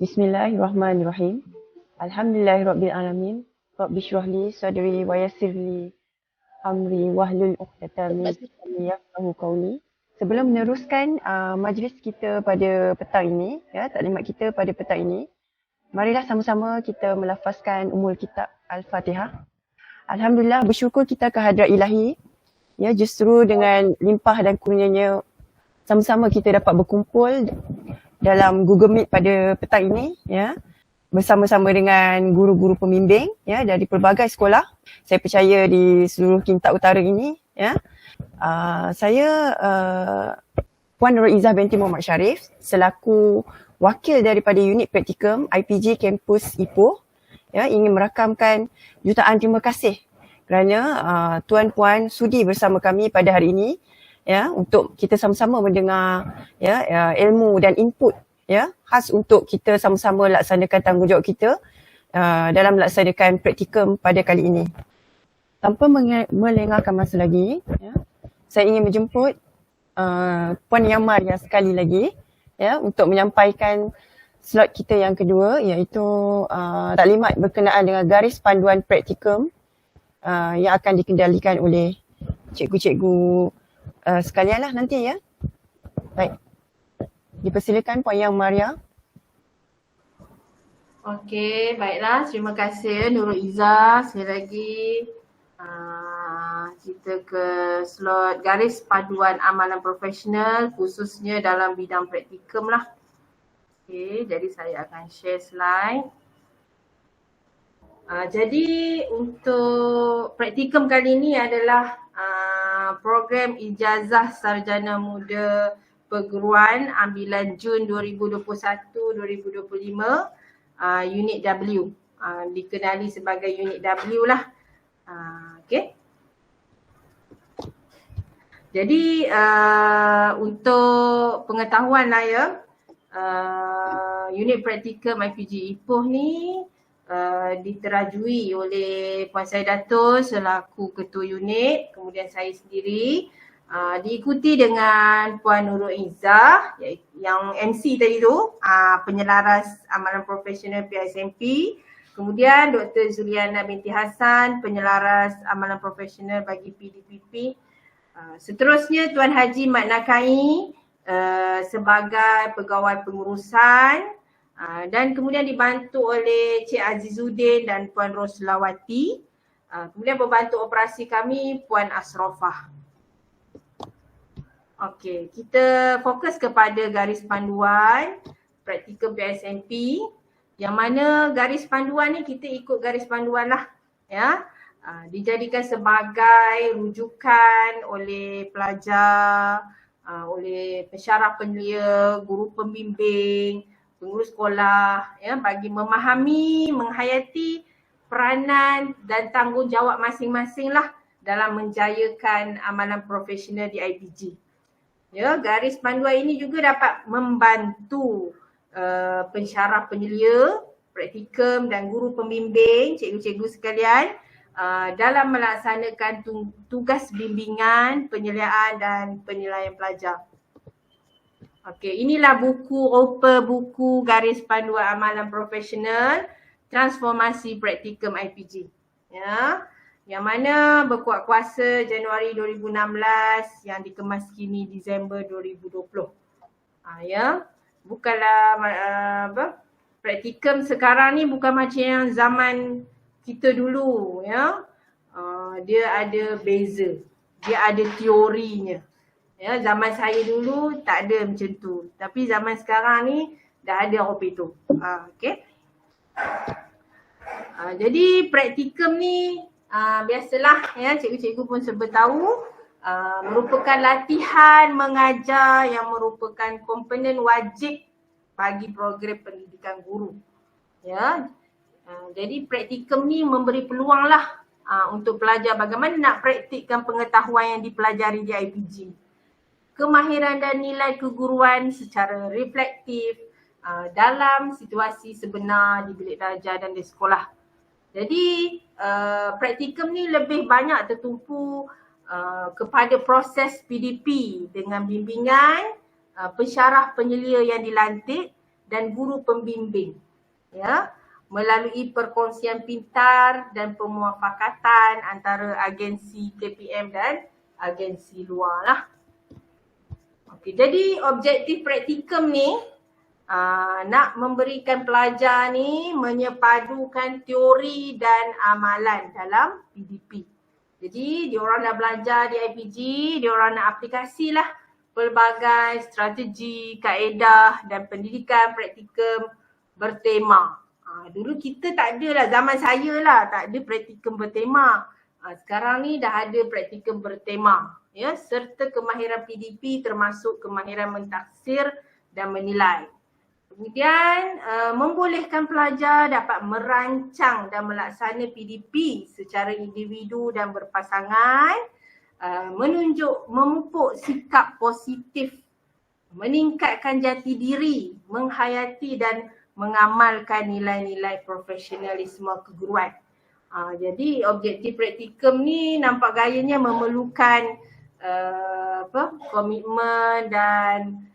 Bismillahirrahmanirrahim. Alhamdulillahirrabbilalamin. Rabbi syrahli sadri wa yassirli amri wahlul 'uqdatam min lisani yafqahu qawli. Sebelum meneruskan majlis kita pada petang ini, taklimat kita pada petang ini, marilah sama-sama kita melafazkan ummul kitab Al-Fatihah. Alhamdulillah, bersyukur kita ke hadrat ilahi. Justru dengan limpah dan kurnianya sama-sama kita dapat berkumpul dalam Google Meet pada petang ini, bersama-sama dengan guru-guru pembimbing dari pelbagai sekolah. Saya percaya di seluruh Kintab Utara ini, saya Puan Nurul Izzah binti Muhammad Sharif selaku wakil daripada unit praktikum IPG Kampus Ipoh, ingin merakamkan jutaan terima kasih kerana tuan-puan sudi bersama kami pada hari ini, untuk kita sama-sama mendengar ilmu dan input khas untuk kita sama-sama laksanakan tanggungjawab kita dalam melaksanakan praktikum pada kali ini. Tanpa melengahkan masa lagi, saya ingin menjemput Puan Yang Maria sekali lagi untuk menyampaikan slot kita yang kedua, iaitu taklimat berkenaan dengan garis panduan praktikum yang akan dikendalikan oleh cikgu-cikgu sekalianlah nanti ya. Baik. Dipersilakan Puan Yang Maria. Okey, baiklah. Terima kasih Nurul Izzah. Sekali lagi kita ke slot garis paduan amalan profesional khususnya dalam bidang praktikum lah. Okey, jadi saya akan share slide. Jadi untuk praktikum kali ini adalah program ijazah sarjana muda perguruan ambilan Jun 2021-2025 unit W, dikenali sebagai unit W lah. Okey. Jadi untuk pengetahuan lah unit praktikum IPG Ipoh ni diterajui oleh Puan Saidatul selaku ketua unit, kemudian saya sendiri, diikuti dengan Puan Nurul Izzah yang MC tadi tu, penyelaras amalan profesional PISMP, kemudian Dr. Zuliana binti Hassan, penyelaras amalan profesional bagi PDPP. Seterusnya Tuan Haji Mat Nakai sebagai pegawai pengurusan, dan kemudian dibantu oleh Cik Azizuddin dan Puan Roslawati. Kemudian pembantu operasi kami Puan Asrofah. Okey, kita fokus kepada garis panduan praktikum PISMP, yang mana garis panduan ni kita ikut garis panduan lah dijadikan sebagai rujukan oleh pelajar, oleh pensyarah penyelia, guru pembimbing, pengurus sekolah bagi memahami, menghayati peranan dan tanggungjawab masing-masing lah dalam menjayakan amalan profesional di IPG. Garis panduan ini juga dapat membantu pensyarah penyelia, praktikum dan guru pembimbing, cikgu-cikgu sekalian dalam melaksanakan tugas bimbingan, penyeliaan dan penilaian pelajar. Okey, inilah buku garis panduan amalan profesional transformasi praktikum IPG. Yang mana berkuat kuasa Januari 2016, yang dikemas kini Disember 2020. Bukanlah praktikum sekarang ni bukan macam yang zaman kita dulu dia ada beza, dia ada teorinya. Zaman saya dulu tak ada macam tu. Tapi zaman sekarang ni dah ada apa itu. Okey. Jadi praktikum ni biasalah cikgu-cikgu pun serba tahu, merupakan latihan mengajar yang merupakan komponen wajib bagi program pendidikan guru. Jadi praktikum ni memberi peluang lah untuk pelajar bagaimana nak praktikkan pengetahuan yang dipelajari di IPG. Kemahiran dan nilai keguruan secara reflektif dalam situasi sebenar di bilik darjah dan di sekolah. Jadi praktikum ni lebih banyak tertumpu kepada proses PDP dengan bimbingan pensyarah penyelia yang dilantik dan guru pembimbing. Ya, melalui perkongsian pintar dan pemuafakatan antara agensi KPM dan agensi luar lah. Okey, jadi objektif praktikum ni nak memberikan pelajar ni menyepadukan teori dan amalan dalam PDP. Jadi diorang dah belajar di IPG, diorang nak aplikasilah pelbagai strategi, kaedah dan pendidikan praktikum bertema. Dulu kita tak ada lah, zaman saya lah tak ada praktikum bertema. Sekarang ni dah ada praktikum bertema, ya, serta kemahiran PDP termasuk kemahiran mentaksir dan menilai. Kemudian membolehkan pelajar dapat merancang dan melaksana PDP secara individu dan berpasangan, memupuk sikap positif, meningkatkan jati diri, menghayati dan mengamalkan nilai-nilai profesionalisme keguruan. Jadi objektif praktikum ni nampak gayanya memerlukan komitmen dan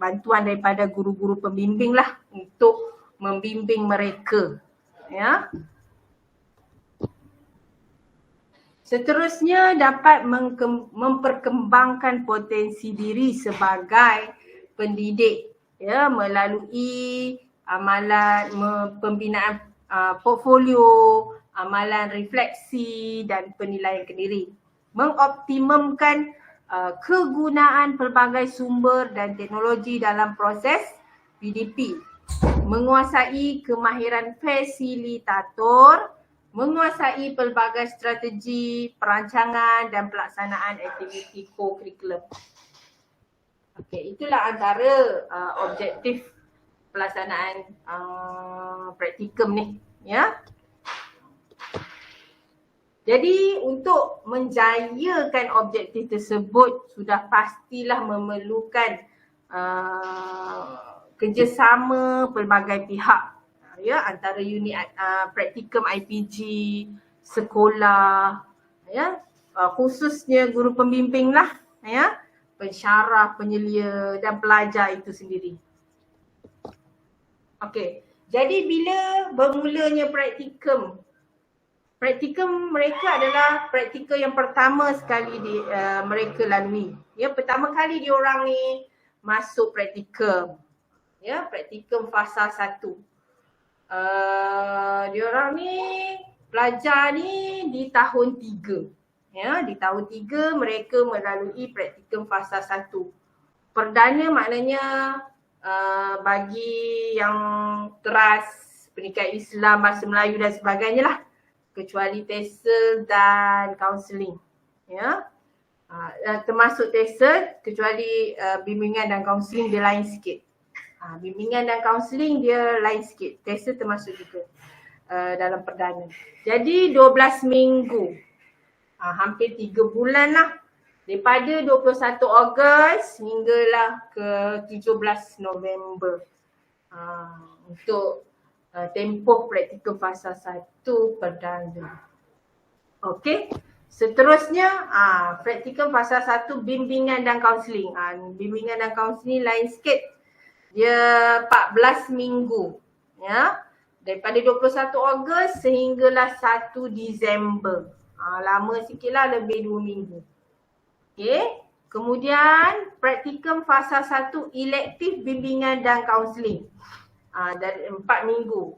bantuan daripada guru-guru pembimbing lah untuk membimbing mereka, ya. Seterusnya dapat memperkembangkan potensi diri sebagai pendidik, ya, melalui amalan pembinaan portfolio, amalan refleksi dan penilaian diri. Mengoptimumkan kegunaan pelbagai sumber dan teknologi dalam proses PDP. Menguasai kemahiran fasilitator, menguasai pelbagai strategi, perancangan dan pelaksanaan aktiviti co-curriculum. Okey, itulah antara objektif pelaksanaan praktikum ni, ya. Jadi untuk menjayakan objektif tersebut sudah pastilah memerlukan kerjasama pelbagai pihak, ya, antara unit praktikum IPG, sekolah, ya, khususnya guru pembimbing lah, ya, pensyarah, penyelia dan pelajar itu sendiri. Okey, jadi bila bermulanya praktikum mereka adalah praktikum yang pertama sekali mereka lalui. Ya, pertama kali diorang ni masuk praktikum. Ya, praktikum fasa 1. Diorang ni pelajar ni di tahun 3. Ya, di tahun 3 mereka melalui praktikum fasa 1. Perdana maknanya bagi yang teras pendidikan Islam, bahasa Melayu dan sebagainya lah, kecuali TESOL dan kaunseling, ya. Termasuk TESOL, kecuali bimbingan dan kaunseling dia lain sikit. Bimbingan dan kaunseling dia lain sikit. TESOL termasuk juga dalam perdana. Jadi 12 minggu, hampir 3 bulan lah, daripada 21 Ogos hinggalah ke 17 November untuk tempoh praktikum fasa 1 perdana. Okey, seterusnya praktikum fasa 1 bimbingan dan kaunseling. Bimbingan dan kaunseling lain sikit. Dia 14 minggu, ya. Daripada 21 Ogos sehinggalah 1 Disember. Lama sikitlah, lebih 2 minggu. Okey, kemudian praktikum fasa 1 elektif bimbingan dan kaunseling. Dari 4 minggu.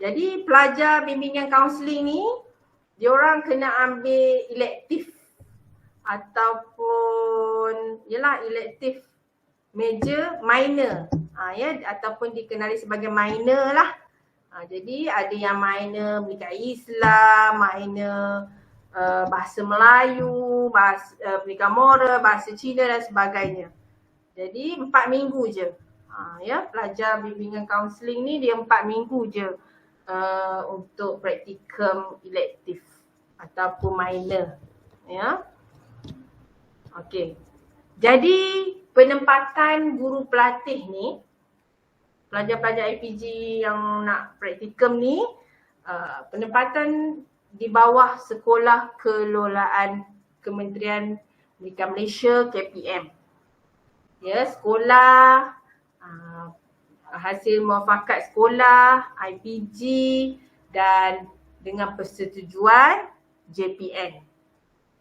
Jadi pelajar bimbingan kaunseling ni diorang kena ambil elektif ataupun elektif major minor, ya, ataupun dikenali sebagai minor lah. Jadi ada yang minor pendidikan Islam, minor bahasa Melayu, bahasa pendidikan moral, bahasa Cina dan sebagainya. Jadi 4 minggu je. Ya, pelajar bimbingan kaunseling ni dia 4 minggu je untuk praktikum elektif ataupun minor, ya. Okey. Jadi penempatan guru pelatih ni, pelajar-pelajar IPG yang nak praktikum ni, penempatan di bawah Sekolah Kelolaan Kementerian Pendidikan Malaysia KPM. Ya, sekolah hasil muafakat sekolah, IPG dan dengan persetujuan JPN.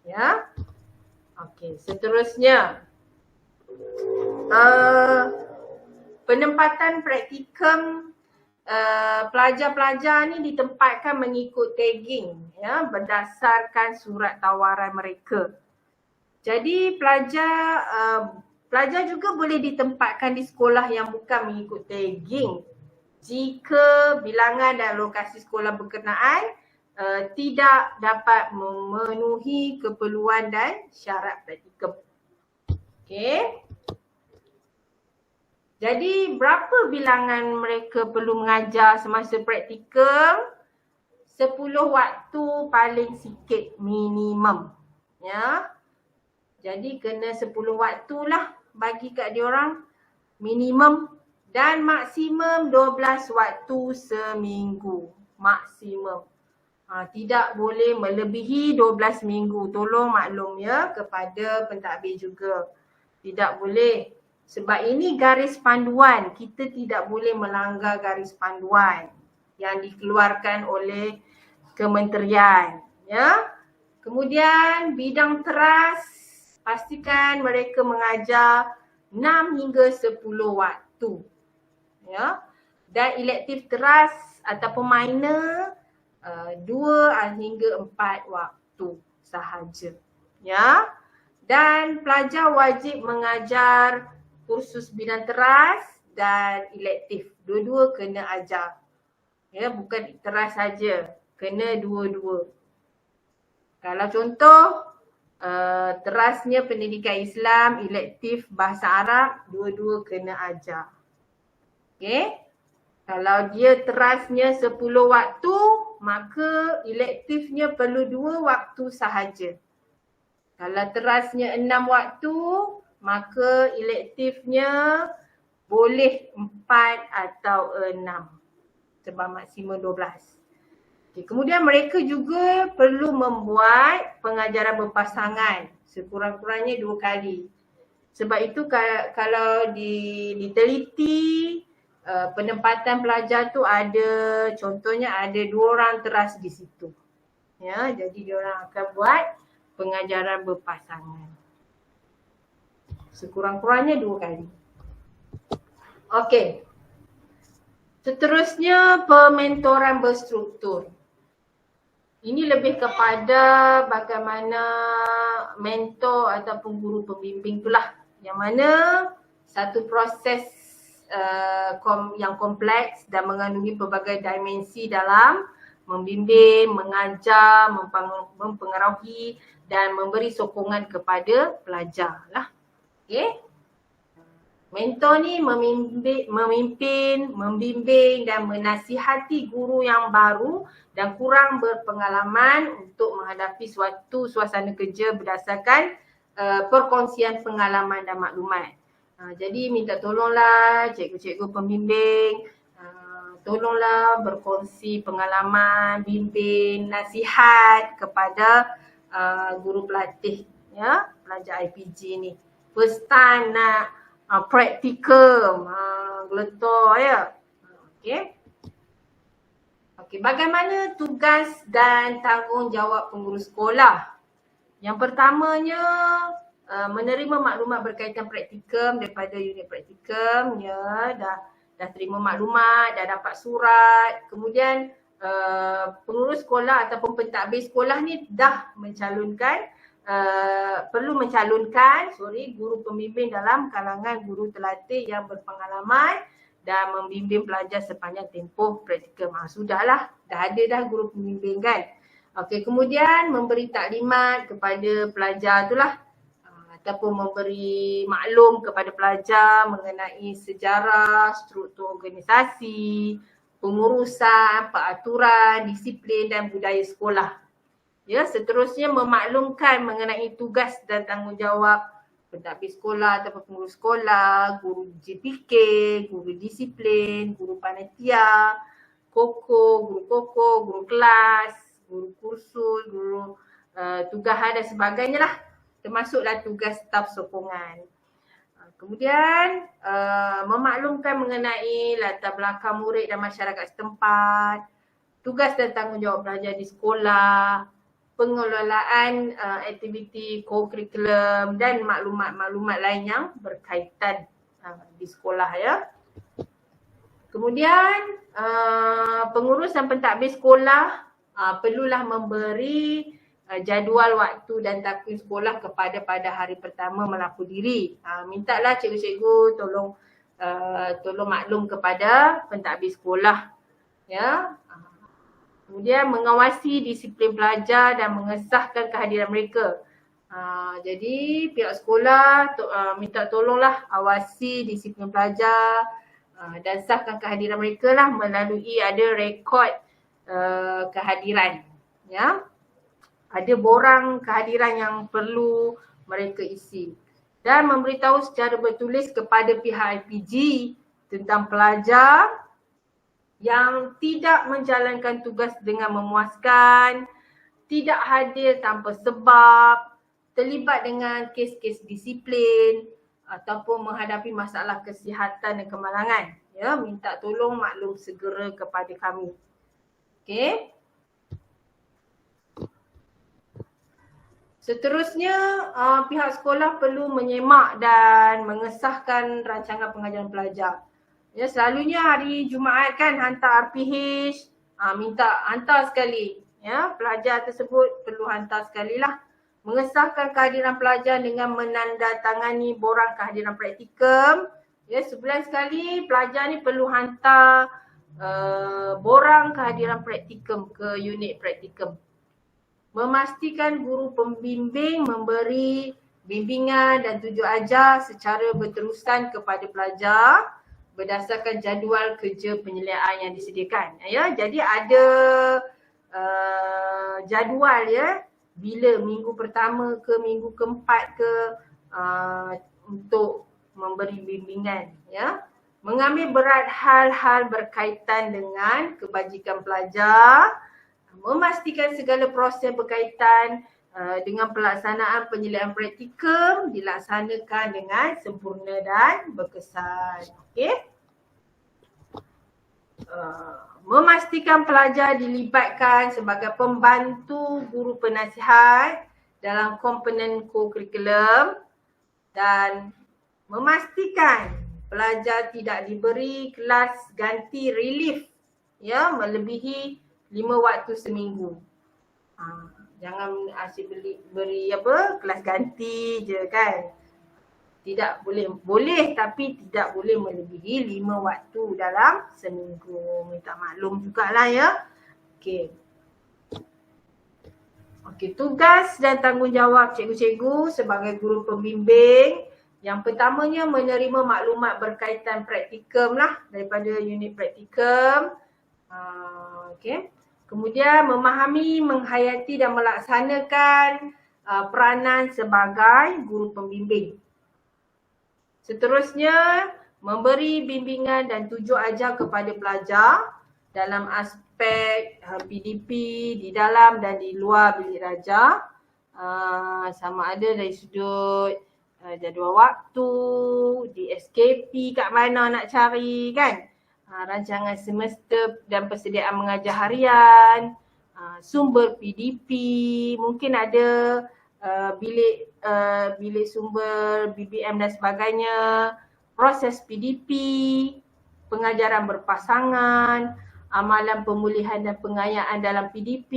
Ya. Okey, seterusnya penempatan praktikum pelajar-pelajar ni ditempatkan mengikut tagging ya berdasarkan surat tawaran mereka. Jadi pelajar juga boleh ditempatkan di sekolah yang bukan mengikut tagging jika bilangan dan lokasi sekolah berkenaan tidak dapat memenuhi keperluan dan syarat praktikum. Okey. Jadi berapa bilangan mereka perlu mengajar semasa praktikum? 10 waktu paling sikit minimum. Ya. Jadi kena 10 waktu lah bagi kat diorang minimum dan maksimum 12 waktu seminggu. Maksimum. Tidak boleh melebihi 12 minggu. Tolong maklum ya kepada pentadbir juga. Tidak boleh. Sebab ini garis panduan. Kita tidak boleh melanggar garis panduan yang dikeluarkan oleh kementerian. Ya. Kemudian bidang teras, pastikan mereka mengajar 6 hingga 10 waktu. Ya. Dan elektif teras ataupun minor 2 hingga 4 waktu sahaja. Ya. Dan pelajar wajib mengajar kursus bidang teras dan elektif. Dua-dua kena ajar. Ya, bukan teras saja. Kena dua-dua. Kalau contoh terasnya pendidikan Islam, elektif bahasa Arab, dua-dua kena ajar. Okey. Kalau dia terasnya 10 waktu, maka elektifnya perlu 2 waktu sahaja. Kalau terasnya 6 waktu, maka elektifnya boleh 4 atau 6. Sebab maksimum 12. Okay, kemudian mereka juga perlu membuat pengajaran berpasangan sekurang-kurangnya 2 kali. Sebab itu kalau diteliti penempatan pelajar tu ada, contohnya ada 2 orang teras di situ. Ya, jadi diorang akan buat pengajaran berpasangan. Sekurang-kurangnya 2 kali. Okey. Seterusnya pementoran berstruktur. Ini lebih kepada bagaimana mentor ataupun guru pembimbing itulah. Yang mana satu proses yang kompleks dan mengandungi pelbagai dimensi dalam membimbing, mengajar, mempengaruhi dan memberi sokongan kepada pelajar lah. Okay. Mentor ni memimpin, membimbing dan menasihati guru yang baru dan kurang berpengalaman untuk menghadapi suatu suasana kerja berdasarkan perkongsian pengalaman dan maklumat. Jadi minta tolonglah cikgu-cikgu pembimbing, tolonglah berkongsi pengalaman, bimbing, nasihat kepada guru pelatih ya, pelajar IPG ni. First time nak praktikum, geletar ya. Okey. Okey, bagaimana tugas dan tanggungjawab pengurus sekolah? Yang pertamanya menerima maklumat berkaitan praktikum daripada unit praktikum ya, dah terima maklumat, dah dapat surat. Kemudian pengurus sekolah ataupun pentadbir sekolah ni dah mencalonkan perlu mencalonkan guru pembimbing dalam kalangan guru terlatih yang berpengalaman dan membimbing pelajar sepanjang tempoh praktikum. Sudahlah, dah ada dah guru pembimbing kan. Okey, kemudian memberi taklimat kepada pelajar itulah ataupun memberi maklum kepada pelajar mengenai sejarah, struktur organisasi, pengurusan, peraturan, disiplin dan budaya sekolah. Ya, seterusnya memaklumkan mengenai tugas dan tanggungjawab pentadbir sekolah ataupun pengurus sekolah, guru JPK, guru disiplin, guru panitia, guru koko, guru kelas, guru kursus, guru tugahan dan sebagainya lah. Termasuklah tugas staf sokongan. Kemudian memaklumkan mengenai latar belakang murid dan masyarakat setempat, tugas dan tanggungjawab pelajar di sekolah, pengelolaan aktiviti co-curriculum dan maklumat-maklumat lain yang berkaitan di sekolah ya. Kemudian pengurus dan pentadbir sekolah perlulah memberi jadual waktu dan takvim sekolah pada hari pertama melaku diri. Mintalah cikgu-cikgu tolong maklum kepada pentadbir sekolah ya. Kemudian mengawasi disiplin pelajar dan mengesahkan kehadiran mereka. Jadi pihak sekolah minta tolonglah awasi disiplin pelajar dan sahkan kehadiran mereka lah melalui ada rekod kehadiran ya. Ada borang kehadiran yang perlu mereka isi dan memberitahu secara bertulis kepada pihak IPG tentang pelajar yang tidak menjalankan tugas dengan memuaskan, tidak hadir tanpa sebab, terlibat dengan kes-kes disiplin ataupun menghadapi masalah kesihatan dan kemalangan. Ya, minta tolong maklum segera kepada kami. Okey. Seterusnya, pihak sekolah perlu menyemak dan mengesahkan rancangan pengajaran pelajar. Ya, selalunya hari Jumaat kan hantar RPH, minta hantar sekali. Ya, pelajar tersebut perlu hantar sekali lah. Mengesahkan kehadiran pelajar dengan menandatangani borang kehadiran praktikum. Ya, sebulan sekali pelajar ni perlu hantar borang kehadiran praktikum ke unit praktikum. Memastikan guru pembimbing memberi bimbingan dan tunjuk ajar secara berterusan kepada pelajar berdasarkan jadual kerja penyelidikan yang disediakan. Ya, jadi ada jadual ya, bila minggu pertama ke minggu keempat ke untuk memberi bimbingan ya. Mengambil berat hal-hal berkaitan dengan kebajikan pelajar, memastikan segala proses berkaitan dengan pelaksanaan penyelidikan praktikum dilaksanakan dengan sempurna dan berkesan. Okey. Memastikan pelajar dilibatkan sebagai pembantu guru penasihat dalam komponen co-curriculum dan memastikan pelajar tidak diberi kelas ganti relief ya melebihi 5 waktu seminggu. Jangan asyik beri kelas ganti je kan. Tidak boleh tapi tidak boleh melebihi 5 waktu dalam seminggu. Minta maklum jugalah ya. Okey. Tugas dan tanggungjawab cikgu-cikgu sebagai guru pembimbing. Yang pertamanya menerima maklumat berkaitan praktikum lah daripada unit praktikum. Okey. Kemudian memahami, menghayati dan melaksanakan peranan sebagai guru pembimbing. Seterusnya, memberi bimbingan dan tunjuk ajar kepada pelajar dalam aspek PDP di dalam dan di luar bilik raja. Sama ada dari sudut jadual waktu, di SKP kat mana nak cari kan. Rancangan semester dan persediaan mengajar harian, sumber PDP, mungkin ada bilik sumber BBM dan sebagainya, proses PDP, pengajaran berpasangan, amalan pemulihan dan pengayaan dalam PDP,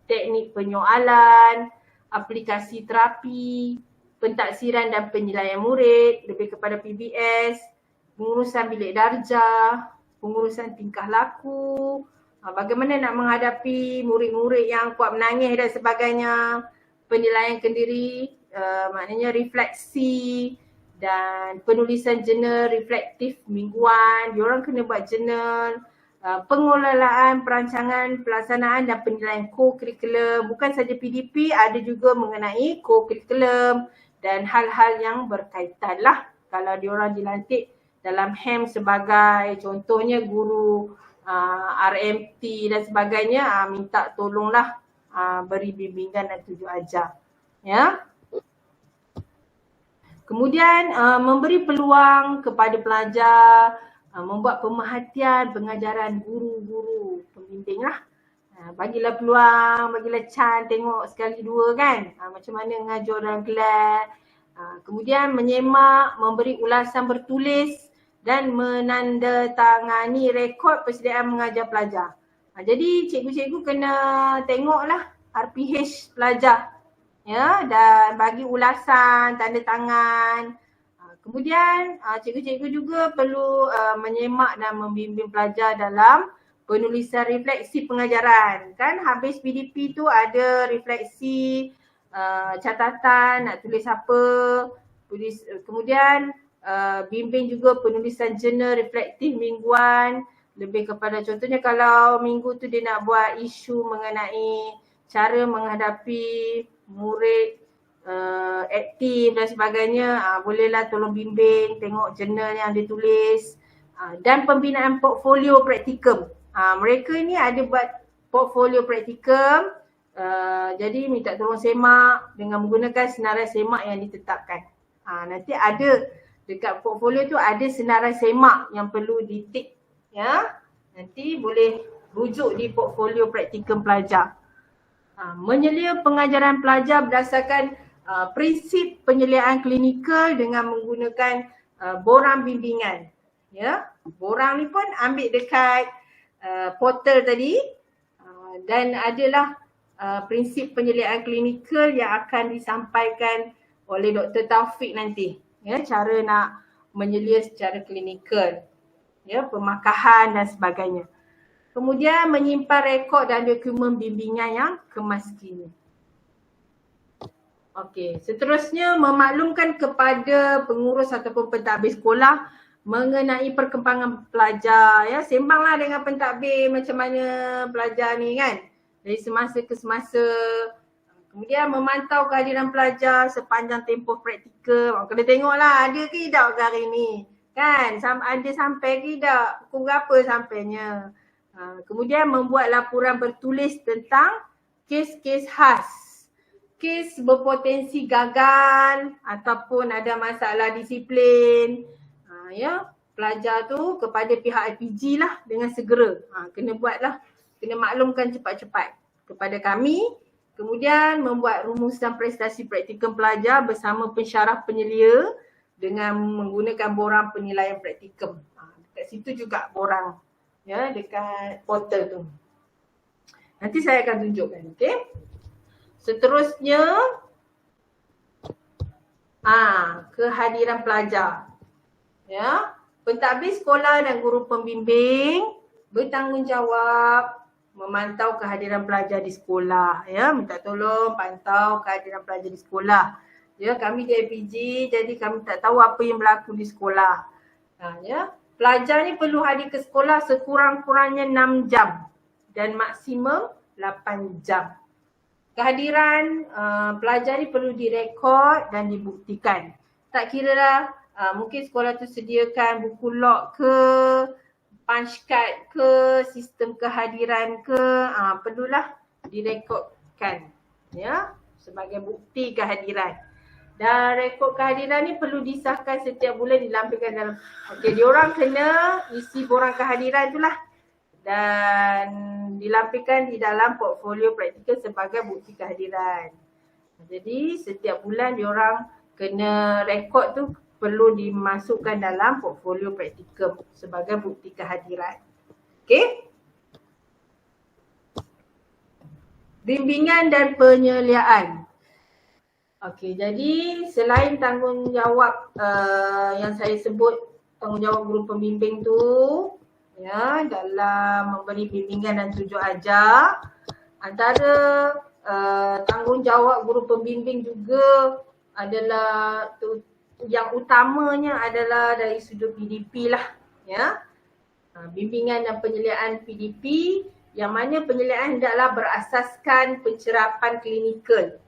teknik penyoalan, aplikasi terapi, pentaksiran dan penilaian murid lebih kepada PBS, pengurusan bilik darjah, pengurusan tingkah laku, bagaimana nak menghadapi murid-murid yang kuat menangis dan sebagainya, penilaian kendiri, maknanya refleksi dan penulisan jurnal reflektif mingguan, diorang kena buat jurnal, pengelolaan perancangan, pelaksanaan dan penilaian co-curriculum, bukan saja PDP, ada juga mengenai co-curriculum dan hal-hal yang berkaitan lah kalau diorang dilantik dalam HEM sebagai contohnya guru RMT dan sebagainya, minta tolonglah beri bimbingan dan tunjuk ajar. Ya. Kemudian memberi peluang kepada pelajar membuat pemerhatian pengajaran guru-guru pembimbing lah. Bagilah peluang, bagilah chance tengok sekali dua kan macam mana mengajar dalam kelas. Kemudian menyemak, memberi ulasan bertulis dan menandatangani rekod persediaan mengajar pelajar. Jadi cikgu-cikgu kena tengoklah RPH pelajar, ya, dan bagi ulasan, tanda tangan. Kemudian cikgu-cikgu juga perlu menyemak dan membimbing pelajar dalam penulisan refleksi pengajaran. Kan habis PDP tu ada refleksi, catatan, nak tulis apa, kemudian bimbing juga penulisan jurnal reflektif mingguan, lebih kepada contohnya kalau minggu tu dia nak buat isu mengenai cara menghadapi murid aktif dan sebagainya, bolehlah tolong bimbing, tengok jurnal yang dia tulis. Dan pembinaan portfolio praktikum. Mereka ni ada buat portfolio praktikum, jadi minta tolong semak dengan menggunakan senarai semak yang ditetapkan. Nanti ada dekat portfolio tu ada senarai semak yang perlu ditik, ya. Nanti boleh rujuk di portfolio praktikum pelajar. Menyelia pengajaran pelajar berdasarkan prinsip penyeliaan klinikal dengan menggunakan borang bimbingan. Ya, borang ni pun ambil dekat portal tadi, dan adalah prinsip penyeliaan klinikal yang akan disampaikan oleh Dr. Taufik nanti. Ya, cara nak menyelia secara klinikal, ya, pemakahan dan sebagainya. Kemudian menyimpan rekod dan dokumen bimbingan yang kemas kini. Okey, seterusnya memaklumkan kepada pengurus ataupun pentadbir sekolah mengenai perkembangan pelajar, ya. Sembanglah dengan pentadbir macam mana pelajar ni kan, dari semasa ke semasa. Kemudian memantau kehadiran pelajar sepanjang tempoh praktikal. Kena tengoklah ada ke tidak hari ni kan, ada sampai ke tidak, pukul berapa sampainya. Kemudian membuat laporan bertulis tentang kes-kes khas, kes berpotensi gagal ataupun ada masalah disiplin, ya, pelajar tu kepada pihak LPG lah dengan segera. Kena buatlah, kena maklumkan cepat-cepat kepada kami. Kemudian membuat rumusan prestasi praktikum pelajar bersama pensyarah penyelia dengan menggunakan borang penilaian praktikum. Dekat situ juga borang, ya, dekat portal tu. Nanti saya akan tunjukkan, okey. Seterusnya kehadiran pelajar. Ya, pentadbir sekolah dan guru pembimbing bertanggungjawab memantau kehadiran pelajar di sekolah, ya, minta tolong pantau kehadiran pelajar di sekolah. Ya, kami di LPG jadi kami tak tahu apa yang berlaku di sekolah. Ya, pelajar ni perlu hadir ke sekolah sekurang-kurangnya 6 jam dan maksimum 8 jam. Kehadiran pelajar ni perlu direkod dan dibuktikan. Tak kira lah, mungkin sekolah tu sediakan buku log ke, punch card ke, sistem kehadiran ke, perlulah direkodkan, ya, sebagai bukti kehadiran. Dan rekod kehadiran ni perlu disahkan setiap bulan, dilampirkan dalam, diorang kena isi borang kehadiran tu lah dan dilampirkan di dalam portfolio praktikal sebagai bukti kehadiran. Jadi setiap bulan diorang kena rekod tu perlu dimasukkan dalam portfolio praktikum sebagai bukti kehadiran. Okey? Bimbingan dan penyeliaan. Okey, jadi selain tanggungjawab yang saya sebut, tanggungjawab guru pembimbing tu, ya, dalam memberi bimbingan dan tunjuk ajar, antara tanggungjawab guru pembimbing juga adalah yang utamanya adalah dari sudut PDP lah, ya. Bimbingan dan penyeliaan PDP, yang mana penyeliaan hendaklah berasaskan pencerapan klinikal.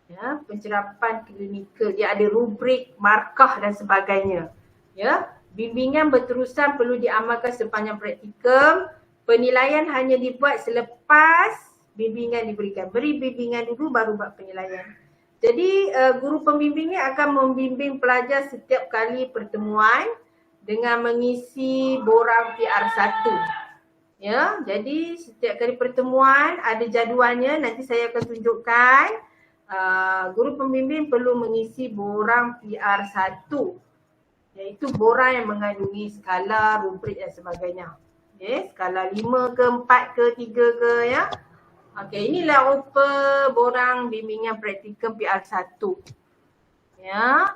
Ya, pencerapan klinikal, dia ada rubrik, markah dan sebagainya. Ya, bimbingan berterusan perlu diamalkan sepanjang praktikum. Penilaian hanya dibuat selepas bimbingan diberikan. Beri bimbingan dulu baru buat penilaian. Jadi guru pembimbing ni akan membimbing pelajar setiap kali pertemuan dengan mengisi borang PR1. Ya, jadi setiap kali pertemuan ada jadualnya, nanti saya akan tunjukkan. Guru pembimbing perlu mengisi borang PR1, iaitu borang yang mengandungi skala, rubrik dan sebagainya. Okay, skala 5 ke 4 ke 3 ke ya. Okey, inilah rupa borang bimbingan praktikum PR1. Ya,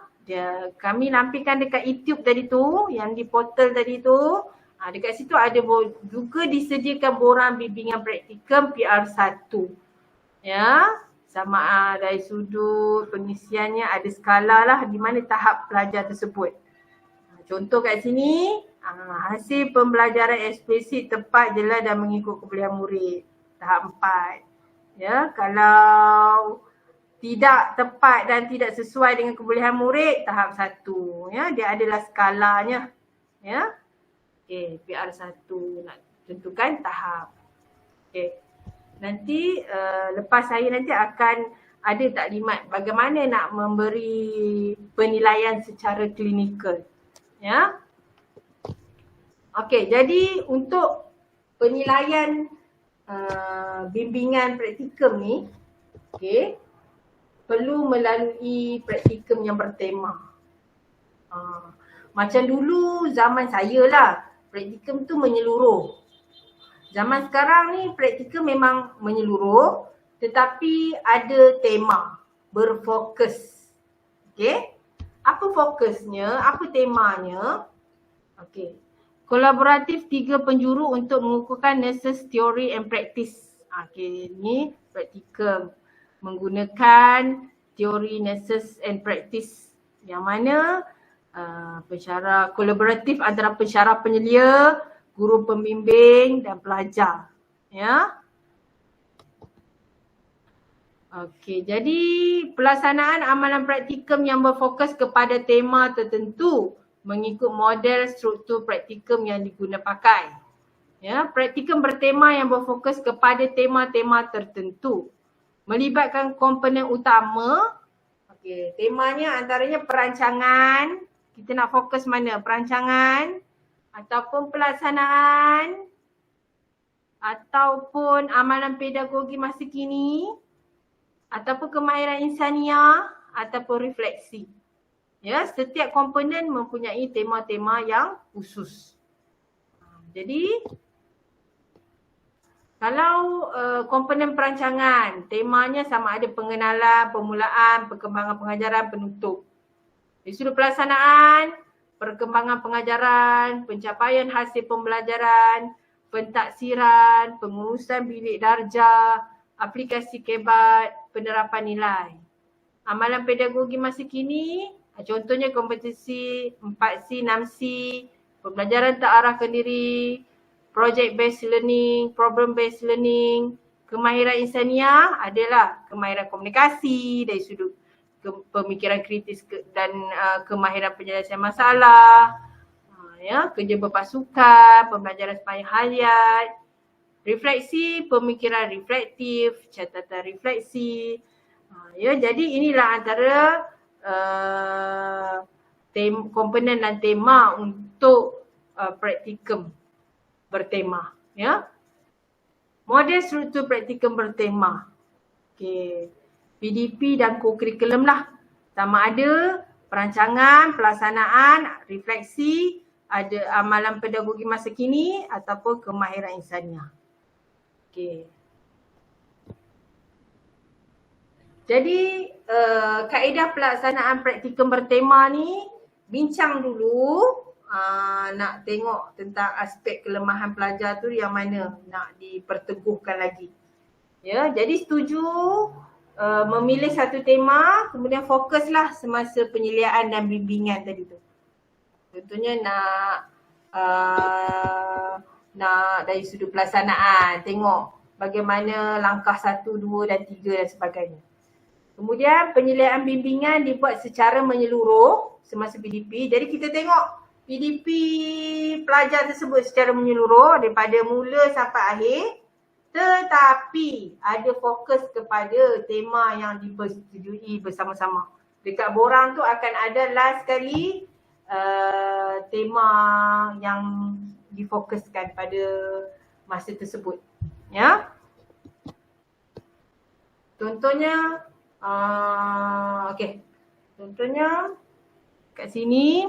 kami nampilkan dekat YouTube tadi tu, yang di portal tadi tu. Dekat situ ada juga disediakan borang bimbingan praktikum PR1. Ya, sama dari sudut pengisiannya ada skala lah di mana tahap pelajar tersebut. Contoh kat sini, hasil pembelajaran eksplisit tepat, jelas dan mengikut kebolehan murid. Tahap 4. Ya, kalau tidak tepat dan tidak sesuai dengan kebolehan murid, tahap 1. Ya, dia adalah skalanya. Ya. Okey, PR1 nak tentukan tahap. Okey. Nanti lepas saya nanti akan ada taklimat bagaimana nak memberi penilaian secara klinikal. Ya. Okey, jadi untuk penilaian bimbingan praktikum ni, okay, perlu melalui praktikum yang bertema. Macam dulu zaman saya lah, praktikum tu menyeluruh. Zaman sekarang ni praktikum memang menyeluruh tetapi ada tema, berfokus. Okay, apa fokusnya, apa temanya? Okay. Kolaboratif 3 penjuru untuk mengukuhkan nurses theory and practice. Okay, ni praktikum menggunakan teori nurses and practice yang mana pensyarah kolaboratif antara pensyarah penyelia, guru pembimbing dan pelajar. Ya. Okey, jadi pelaksanaan amalan praktikum yang berfokus kepada tema tertentu mengikut model struktur praktikum yang diguna pakai. Ya, praktikum bertema yang berfokus kepada tema-tema tertentu. Melibatkan komponen utama. Okey, temanya antaranya perancangan. Kita nak fokus mana? Perancangan ataupun pelaksanaan ataupun amalan pedagogi masa kini ataupun kemahiran insaniah ataupun refleksi. Ya, setiap komponen mempunyai tema-tema yang khusus. Jadi kalau komponen perancangan, temanya sama ada pengenalan, permulaan, perkembangan pengajaran, penutup. Dari sudut pelaksanaan, perkembangan pengajaran, pencapaian hasil pembelajaran, pentaksiran, pengurusan bilik darjah, aplikasi kebat, penerapan nilai. Amalan pedagogi masa kini, contohnya kompetisi 4C, 6C, pembelajaran terarahkan diri, project based learning, problem based learning. Kemahiran insaniah adalah kemahiran komunikasi dari sudut pemikiran kritis dan kemahiran penyelesaian masalah, ya, kerja berpasukan, pembelajaran sepanjang hayat, refleksi, pemikiran reflektif, catatan refleksi. Ya, jadi inilah antara komponen dan tema untuk praktikum bertema. Ya. Model struktur praktikum bertema. Okay. PDP dan co-curriculum lah. Sama ada perancangan, pelaksanaan, refleksi, ada amalan pedagogi masa kini ataupun kemahiran insaniah. Okay. Jadi kaedah pelaksanaan praktikum bertema ni bincang dulu, nak tengok tentang aspek kelemahan pelajar tu yang mana nak diperteguhkan lagi. Ya, jadi setuju memilih satu tema, kemudian fokuslah semasa penyeliaan dan bimbingan tadi tu. Contohnya nak dari sudut pelaksanaan, tengok bagaimana langkah 1, 2 dan 3 dan sebagainya. Kemudian penyeliaan bimbingan dibuat secara menyeluruh semasa PDP. Jadi kita tengok PDP pelajar tersebut secara menyeluruh daripada mula sampai akhir. tetapi ada fokus kepada tema yang dipersetujui bersama-sama. Dekat borang tu akan ada last sekali tema yang difokuskan pada masa tersebut. Ya. Contohnya, okey. Contohnya kat sini,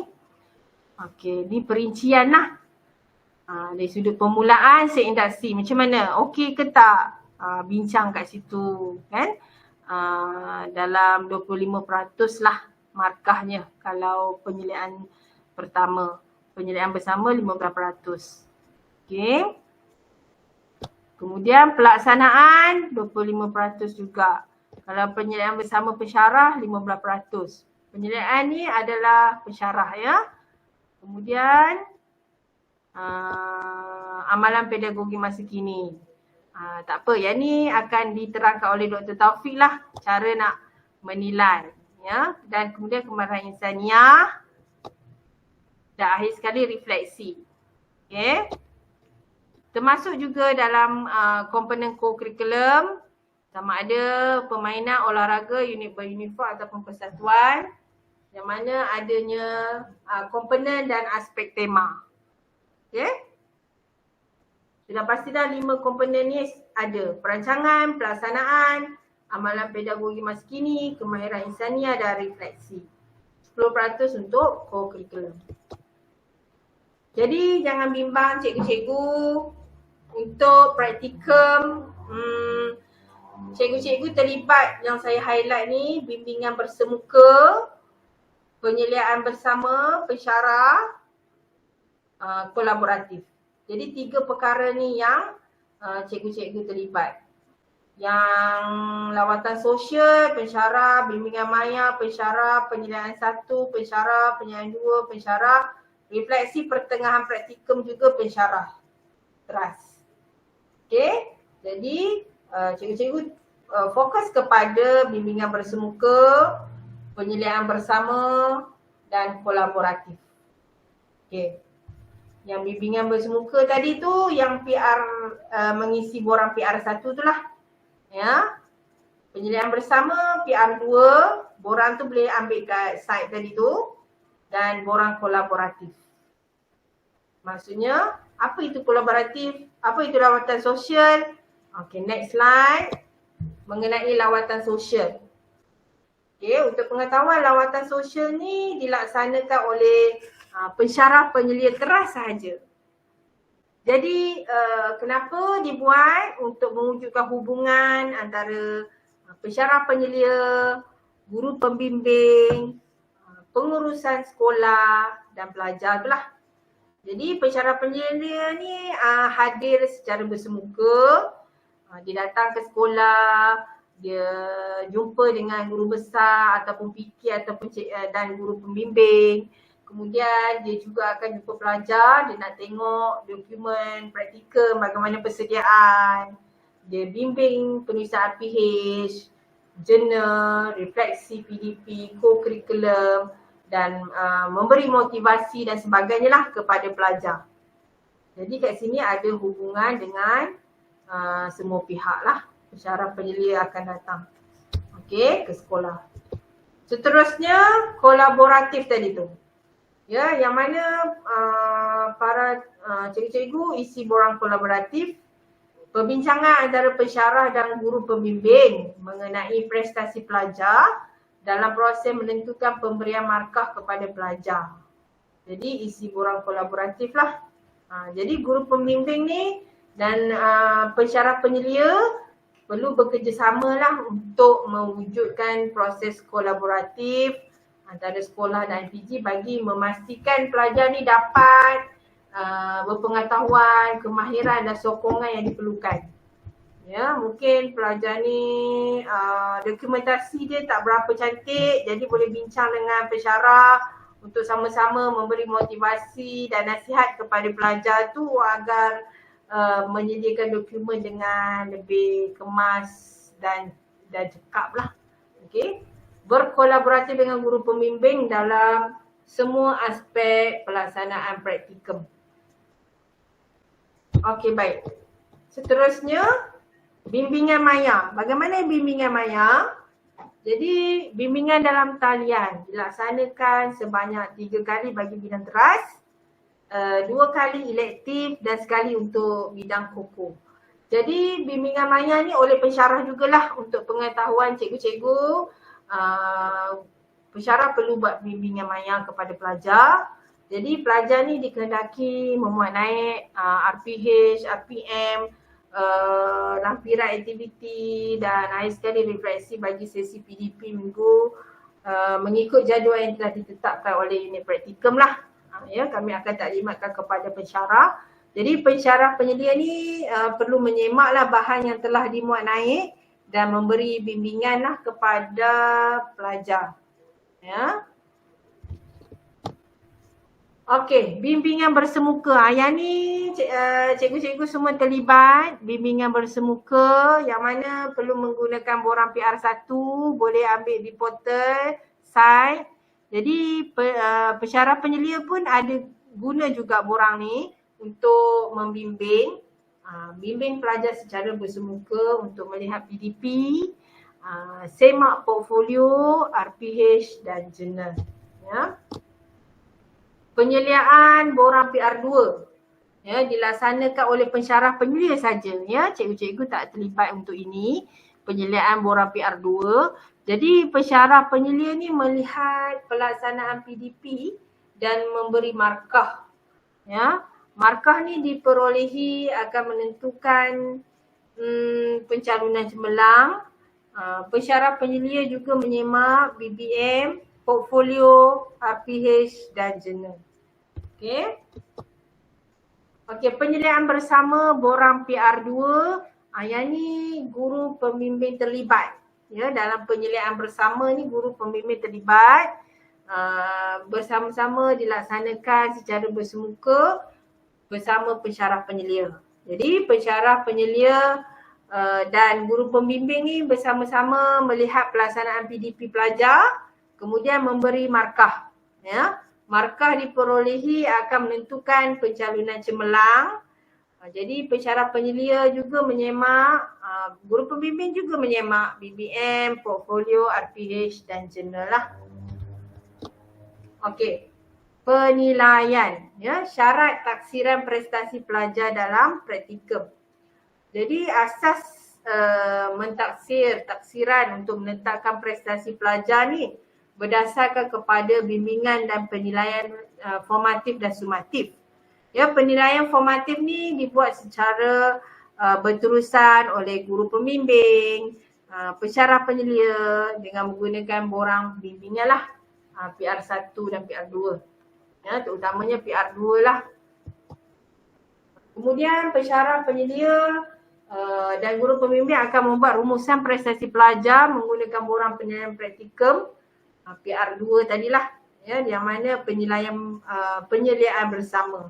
okey, ni perincian lah. Dari sudut permulaan seinduksi macam mana? Okey ke tak? Bincang kat situ kan? Dalam 25% lah markahnya kalau penyelidikan pertama. Penyelidikan bersama 15%. Okey. Kemudian pelaksanaan 25% juga. Kalau penyelidikan bersama pensyarah 15%. Penyelidikan ni adalah pensyarah ya. Kemudian amalan pedagogi masa kini. Tak apa, yang ni akan diterangkan oleh Dr. Taufik lah cara nak menilai. Ya. Dan kemudian kemarahan insaniah. Dan akhir sekali refleksi. Okay. Termasuk juga dalam komponen co-curriculum. Sama ada permainan olahraga unit beruniform ataupun persatuan. Yang mana adanya komponen dan aspek tema. Okay. Sudah pasti dah 5 komponen ni ada. Perancangan, pelaksanaan, amalan pedagogi masa kini, kemahiran insaniah dan refleksi. 10% untuk co-curriculum. Jadi jangan bimbang cikgu-cikgu untuk praktikum. Cikgu-cikgu terlibat yang saya highlight ni, bimbingan bersemuka, penyelidikan bersama, pensyarah, kolaboratif. Jadi 3 perkara ni yang cikgu-cikgu terlibat. Yang lawatan sosial, pensyarah, bimbingan maya, pensyarah, penyelidikan 1, pensyarah, penyelidikan 2, pensyarah, refleksi pertengahan praktikum juga pensyarah. Teras. Okey. Jadi cikgu-cikgu fokus kepada bimbingan bersemuka, penyelidikan bersama dan kolaboratif. Okey. Yang bimbingan bersemuka tadi tu yang PR mengisi borang PR1 tu lah. Ya. Penyelidikan bersama PR2, borang tu boleh ambil kat site tadi tu dan borang kolaboratif. Maksudnya apa itu kolaboratif? Apa itu lawatan sosial? Okey, next slide. Mengenai lawatan sosial. Okey, untuk pengetahuan lawatan sosial ni dilaksanakan oleh pensyarah penyelia teras sahaja. Jadi kenapa dibuat? Untuk mewujudkan hubungan antara pensyarah penyelia, guru pembimbing, pengurusan sekolah dan pelajar tu lah. Jadi pensyarah penyelia ni hadir secara bersemuka, dia datang ke sekolah, dia jumpa dengan guru besar ataupun PK ataupun dan guru pembimbing. Kemudian dia juga akan jumpa pelajar, dia nak tengok dokumen praktikum, bagaimana persediaan. Dia bimbing penulisan RPH, jurnal, refleksi PDP, co-curriculum dan memberi motivasi dan sebagainya lah kepada pelajar. Jadi kat sini ada hubungan dengan semua pihak lah. Pensyarah penyelia akan datang. Okey, ke sekolah. Seterusnya kolaboratif tadi tu. Ya, yang mana para cikgu-cikgu isi borang kolaboratif, perbincangan antara pensyarah dan guru pembimbing mengenai prestasi pelajar dalam proses menentukan pemberian markah kepada pelajar. Jadi isi borang kolaboratif lah. Jadi guru pembimbing ni dan pensyarah penyelia perlu bekerjasama lah untuk mewujudkan proses kolaboratif antara sekolah dan MPG bagi memastikan pelajar ni dapat berpengetahuan, kemahiran dan sokongan yang diperlukan. Ya, mungkin pelajar ni dokumentasi dia tak berapa cantik, jadi boleh bincang dengan pensyarah untuk sama-sama memberi motivasi dan nasihat kepada pelajar tu agar menyediakan dokumen dengan lebih kemas dan cekap lah. Okey. Berkolaboratif dengan guru pembimbing dalam semua aspek pelaksanaan praktikum. Okey, baik. Seterusnya, bimbingan maya. Bagaimana bimbingan maya? Jadi bimbingan dalam talian dilaksanakan sebanyak 3 kali bagi bidang teras, 2 kali elektif dan sekali untuk bidang koko. Jadi bimbingan maya ni oleh pensyarah jugalah untuk pengetahuan cikgu-cikgu. Pensyarah perlu buat bimbingan maya kepada pelajar. Jadi pelajar ni dikehendaki memuat naik RPH, RPM, lampiran aktiviti dan akhir sekali refleksi bagi sesi PDP minggu mengikut jadual yang telah ditetapkan oleh unit praktikum lah. Ya, kami akan taklimatkan kepada pensyarah. Jadi pensyarah penyedia ni perlu menyemaklah bahan yang telah dimuat naik dan memberi bimbingan lah kepada pelajar. Ya. Okey, bimbingan bersemuka. Yang ni cikgu-cikgu semua terlibat bimbingan bersemuka yang mana perlu menggunakan borang PR1, boleh ambil di portal site. Jadi pensyarah penyelia pun ada guna juga borang ni untuk membimbing bimbing pelajar secara bersemuka untuk melihat PDP, semak portfolio, RPH dan jurnal. Ya. Penyeliaan borang PR2 ya, dilaksanakan oleh pensyarah penyelia saja. Ya, cikgu-cikgu tak terlibat untuk ini. Penyeliaan borang PR2. Jadi pensyarah penyelia ni melihat pelaksanaan PDP dan memberi markah. Ya, markah ni diperolehi akan menentukan pencalonan cemerlang. Pensyarah penyelia juga menyemak BBM, portfolio, RPH dan jurnal. Okey, penyeliaan bersama borang PR2. Yang ni guru pembimbing terlibat. Ya, dalam penyeliaan bersama ni guru pembimbing terlibat. Bersama-sama dilaksanakan secara bersemuka bersama pensyarah penyelia. Jadi pensyarah penyelia dan guru pembimbing ni bersama-sama melihat pelaksanaan PDP pelajar, kemudian memberi markah. Ya. Markah diperolehi akan menentukan pencalonan cemerlang. Jadi pensyarah penyelia juga menyemak, guru pembimbing juga menyemak BBM, portfolio, RPH dan jurnal lah. Okey. Penilaian, ya, syarat taksiran prestasi pelajar dalam praktikum. Jadi asas taksiran untuk menetapkan prestasi pelajar ni berdasarkan kepada bimbingan dan penilaian formatif dan sumatif. Ya, penilaian formatif ni dibuat secara berterusan oleh guru pembimbing, pensyarah penyelia dengan menggunakan borang bimbingan lah, PR1 dan PR2. Ya, terutamanya PR2 lah. Kemudian pensyarah penyelia dan guru pembimbing akan membuat rumusan prestasi pelajar menggunakan borang penilaian praktikum PR2 tadilah, ya, yang mana penyeliaan bersama.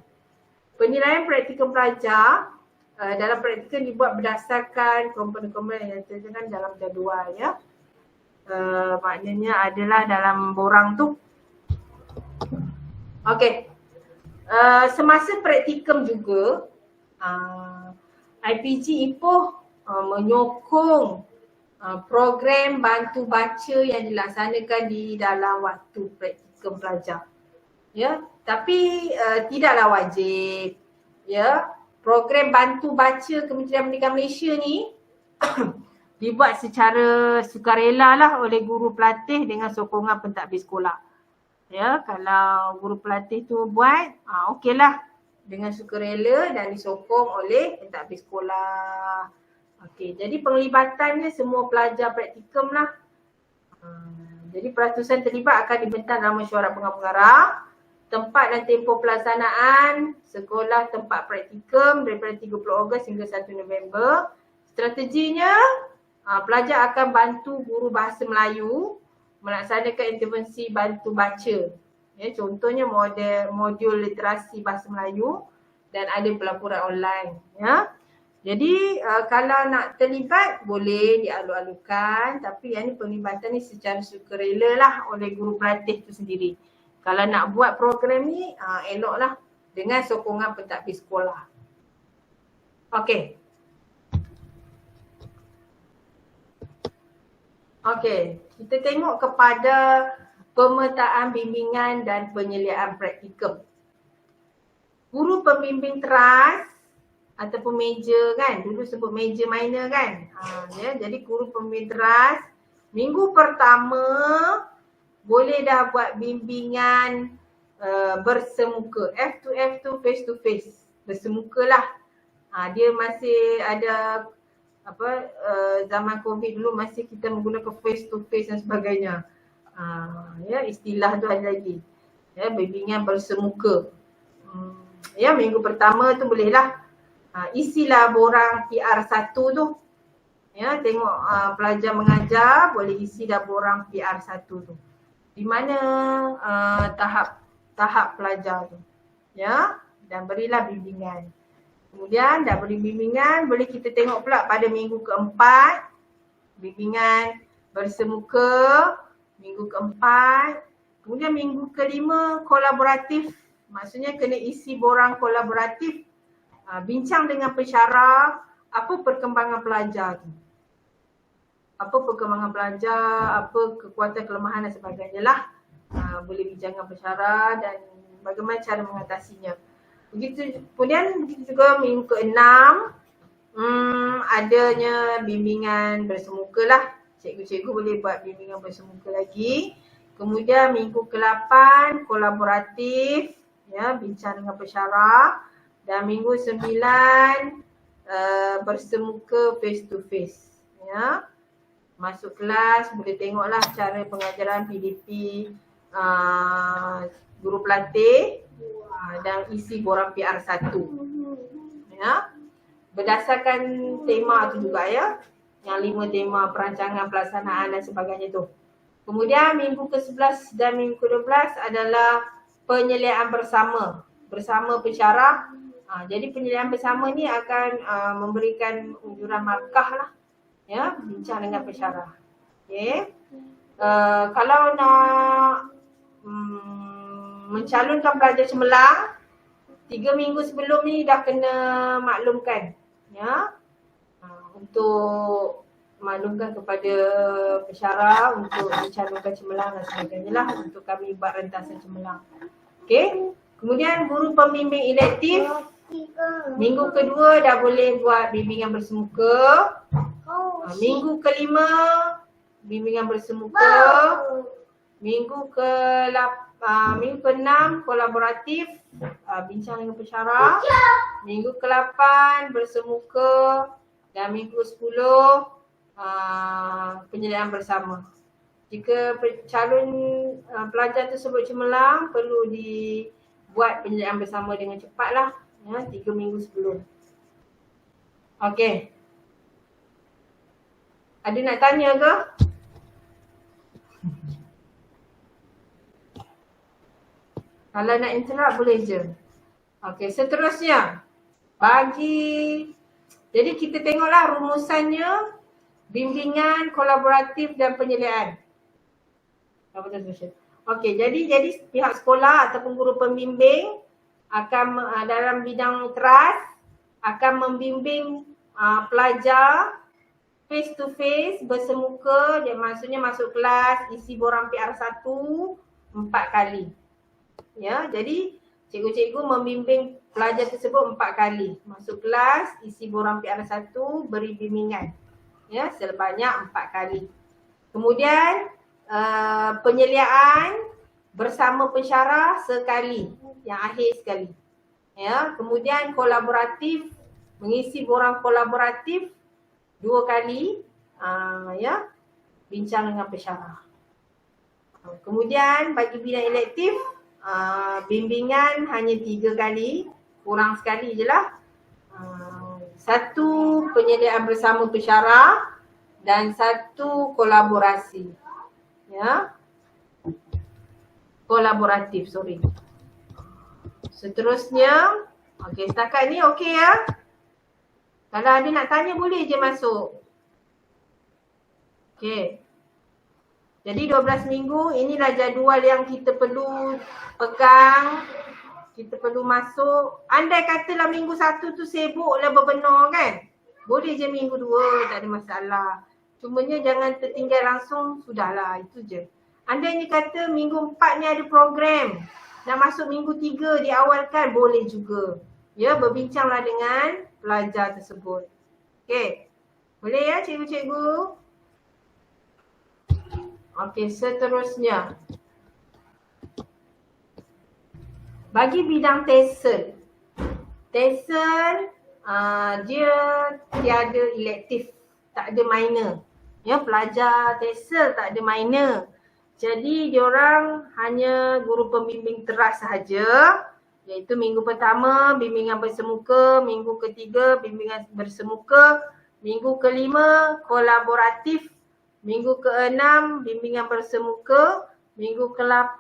Penilaian praktikum pelajar dalam praktikum dibuat berdasarkan komponen-komponen yang terjelaskan dalam jadual, ya. Maknanya adalah dalam borang tu. Okey. Semasa praktikum juga IPG Ipoh menyokong program bantu baca yang dilaksanakan di dalam waktu praktikum pelajar. Ya, tapi tidaklah wajib. Ya, program bantu baca Kementerian Pendidikan Malaysia ni dibuat secara sukarela lah oleh guru pelatih dengan sokongan pentadbir sekolah. Ya, kalau guru pelatih tu buat, okeylah dengan sukarela dan disokong oleh pentadbir sekolah. Okey, jadi penglibatannya semua pelajar praktikum lah. Jadi peratusan terlibat akan dibentang dalam mesyuarat pengarah. Tempat dan tempoh pelaksanaan sekolah tempat praktikum daripada 30 Ogos hingga 1 November. Strateginya, pelajar akan bantu guru bahasa Melayu melaksanakan intervensi bantu baca. Ya, contohnya modul literasi bahasa Melayu dan ada pelaporan online. Ya. Jadi kalau nak terlibat boleh dialu-alukan, tapi yang ni penglibatan ni secara sukarela lah oleh guru pelatih tu sendiri. Kalau nak buat program ni eloklah dengan sokongan pentadbir sekolah. Okey. Okey, kita tengok kepada pemetaan bimbingan dan penyeliaan praktikum. Guru pembimbing teras ataupun meja kan, dulu sebut meja minor kan. Jadi guru pembimbing teras, minggu pertama boleh dah buat bimbingan bersemuka, F2F2 face to face, bersemuka lah. Dia masih ada zaman COVID dulu masih kita menggunakan face to face dan sebagainya. Istilah tu ada lagi. Bimbingan bersemuka. Minggu pertama tu bolehlah isilah borang PR1 tu. Tengok pelajar mengajar boleh isi dah borang PR1 tu. Di mana tahap pelajar tu. Dan berilah bimbingan. Kemudian dah beri bimbingan, boleh kita tengok pula pada minggu keempat, bimbingan bersemuka, minggu keempat. Kemudian minggu kelima kolaboratif, maksudnya kena isi borang kolaboratif, bincang dengan pensyarah, apa perkembangan pelajar tu. Apa perkembangan pelajar, apa kekuatan, kelemahan dan sebagainya lah. Boleh bincang dengan pensyarah dan bagaimana cara mengatasinya. Begitu juga minggu ke-6 adanya bimbingan bersemuka lah. Cikgu-cikgu boleh buat bimbingan bersemuka lagi. Kemudian minggu ke-8 kolaboratif, bincang dengan pensyarah. Dan minggu 9 bersemuka face to face. Masuk kelas boleh tengoklah cara pengajaran PDP guru pelatih. Dan isi borang PR1. Berdasarkan tema tu juga yang 5 tema perancangan, pelaksanaan dan sebagainya tu. Kemudian minggu ke-11 dan minggu ke-12 adalah penyeliaan bersama pensyarah. Jadi penyeliaan bersama ni akan memberikan unjuran markah lah. Bincang dengan pensyarah. Kalau nak mencalonkan pelajar cemerlang, 3 minggu sebelum ni dah kena maklumkan, untuk maklumkan kepada pensyarah untuk mencalonkan cemerlang dan sebagainya lah, untuk kami buat rentasan cemerlang. Okey. Kemudian guru pembimbing elektif, minggu kedua dah boleh buat bimbingan bersemuka. Minggu kelima bimbingan bersemuka. Minggu ke-6 kolaboratif, bincang dengan pensyarah. Minggu ke-8 bersemuka. Dan minggu 10 penyeliaan bersama. Jika calon pelajar tersebut cemerlang, perlu dibuat penyeliaan bersama dengan cepatlah, 3 minggu sebelum. Okey. Ada nak tanya ke? Kalau nak interrupt boleh je. Okey, seterusnya. Jadi kita tengoklah rumusannya, bimbingan, kolaboratif dan penyeliaan. Okey, jadi pihak sekolah ataupun guru pembimbing akan dalam bidang teras akan membimbing pelajar face to face, bersemuka, maksudnya masuk kelas, isi borang PR1 4 kali. Jadi cikgu-cikgu membimbing pelajar tersebut 4 kali. Masuk kelas, isi borang PR1, beri bimbingan. Sebanyak 4 kali. Kemudian penyeliaan bersama pensyarah sekali, yang akhir sekali. Kemudian kolaboratif, mengisi borang kolaboratif 2 kali, bincang dengan pensyarah. Kemudian bagi bidang elektif, bimbingan hanya 3 kali, kurang sekali je lah. 1 penyeliaan bersama pensyarah dan 1 kolaborasi. Kolaboratif, Seterusnya, okey, setakat ni okey ya. Kalau ada nak tanya boleh je masuk. Okey. Jadi 12 minggu, inilah jadual yang kita perlu pegang, kita perlu masuk. Andai katalah minggu 1 tu sibuklah berbenar kan, boleh je minggu 2, tak ada masalah. Cumanya jangan tertinggal langsung, sudahlah, itu je. Andainya kata minggu 4 ni ada program, nak masuk minggu 3 diawalkan, boleh juga. Ya, berbincanglah dengan pelajar tersebut. Okey. Boleh ya cikgu-cikgu? Okey, seterusnya. Bagi bidang TESOL. TESOL dia tiada elektif, tak ada minor. Ya, pelajar TESOL tak ada minor. Jadi diorang hanya guru pembimbing teras sahaja, iaitu minggu pertama bimbingan bersemuka, minggu ketiga bimbingan bersemuka, minggu kelima kolaboratif, minggu keenam bimbingan bersemuka, minggu ke-8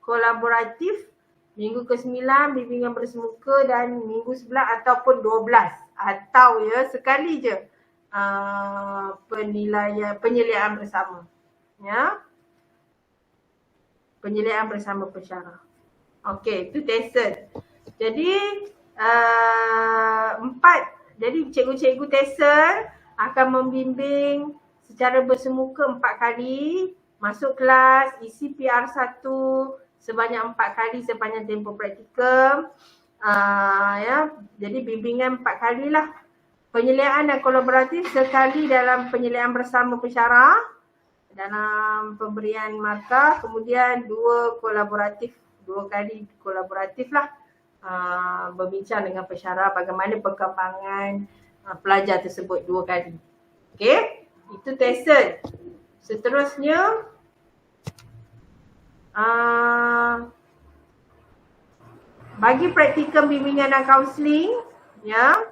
kolaboratif, minggu ke-9 bimbingan bersemuka dan minggu 11 ataupun 12 atau ya sekali je penyeliaan bersama. Ya. Penyeliaan bersama pensyarah. Okey, itu TESOL. Jadi jadi cikgu-cikgu TESOL akan membimbing secara bersemuka 4 kali, masuk kelas, isi PR1 sebanyak 4 kali sepanjang tempoh praktikum. Ya, jadi bimbingan 4 kalilah. Penyeliaan dan kolaboratif sekali dalam penyeliaan bersama pensyarah dalam pemberian markah, kemudian 2 kolaboratif, 2 kali kolaboratif lah, berbincang dengan pensyarah bagaimana perkembangan pelajar tersebut 2 kali. Okey, itu TESOL. Seterusnya bagi praktikum bimbingan dan kaunseling, ya,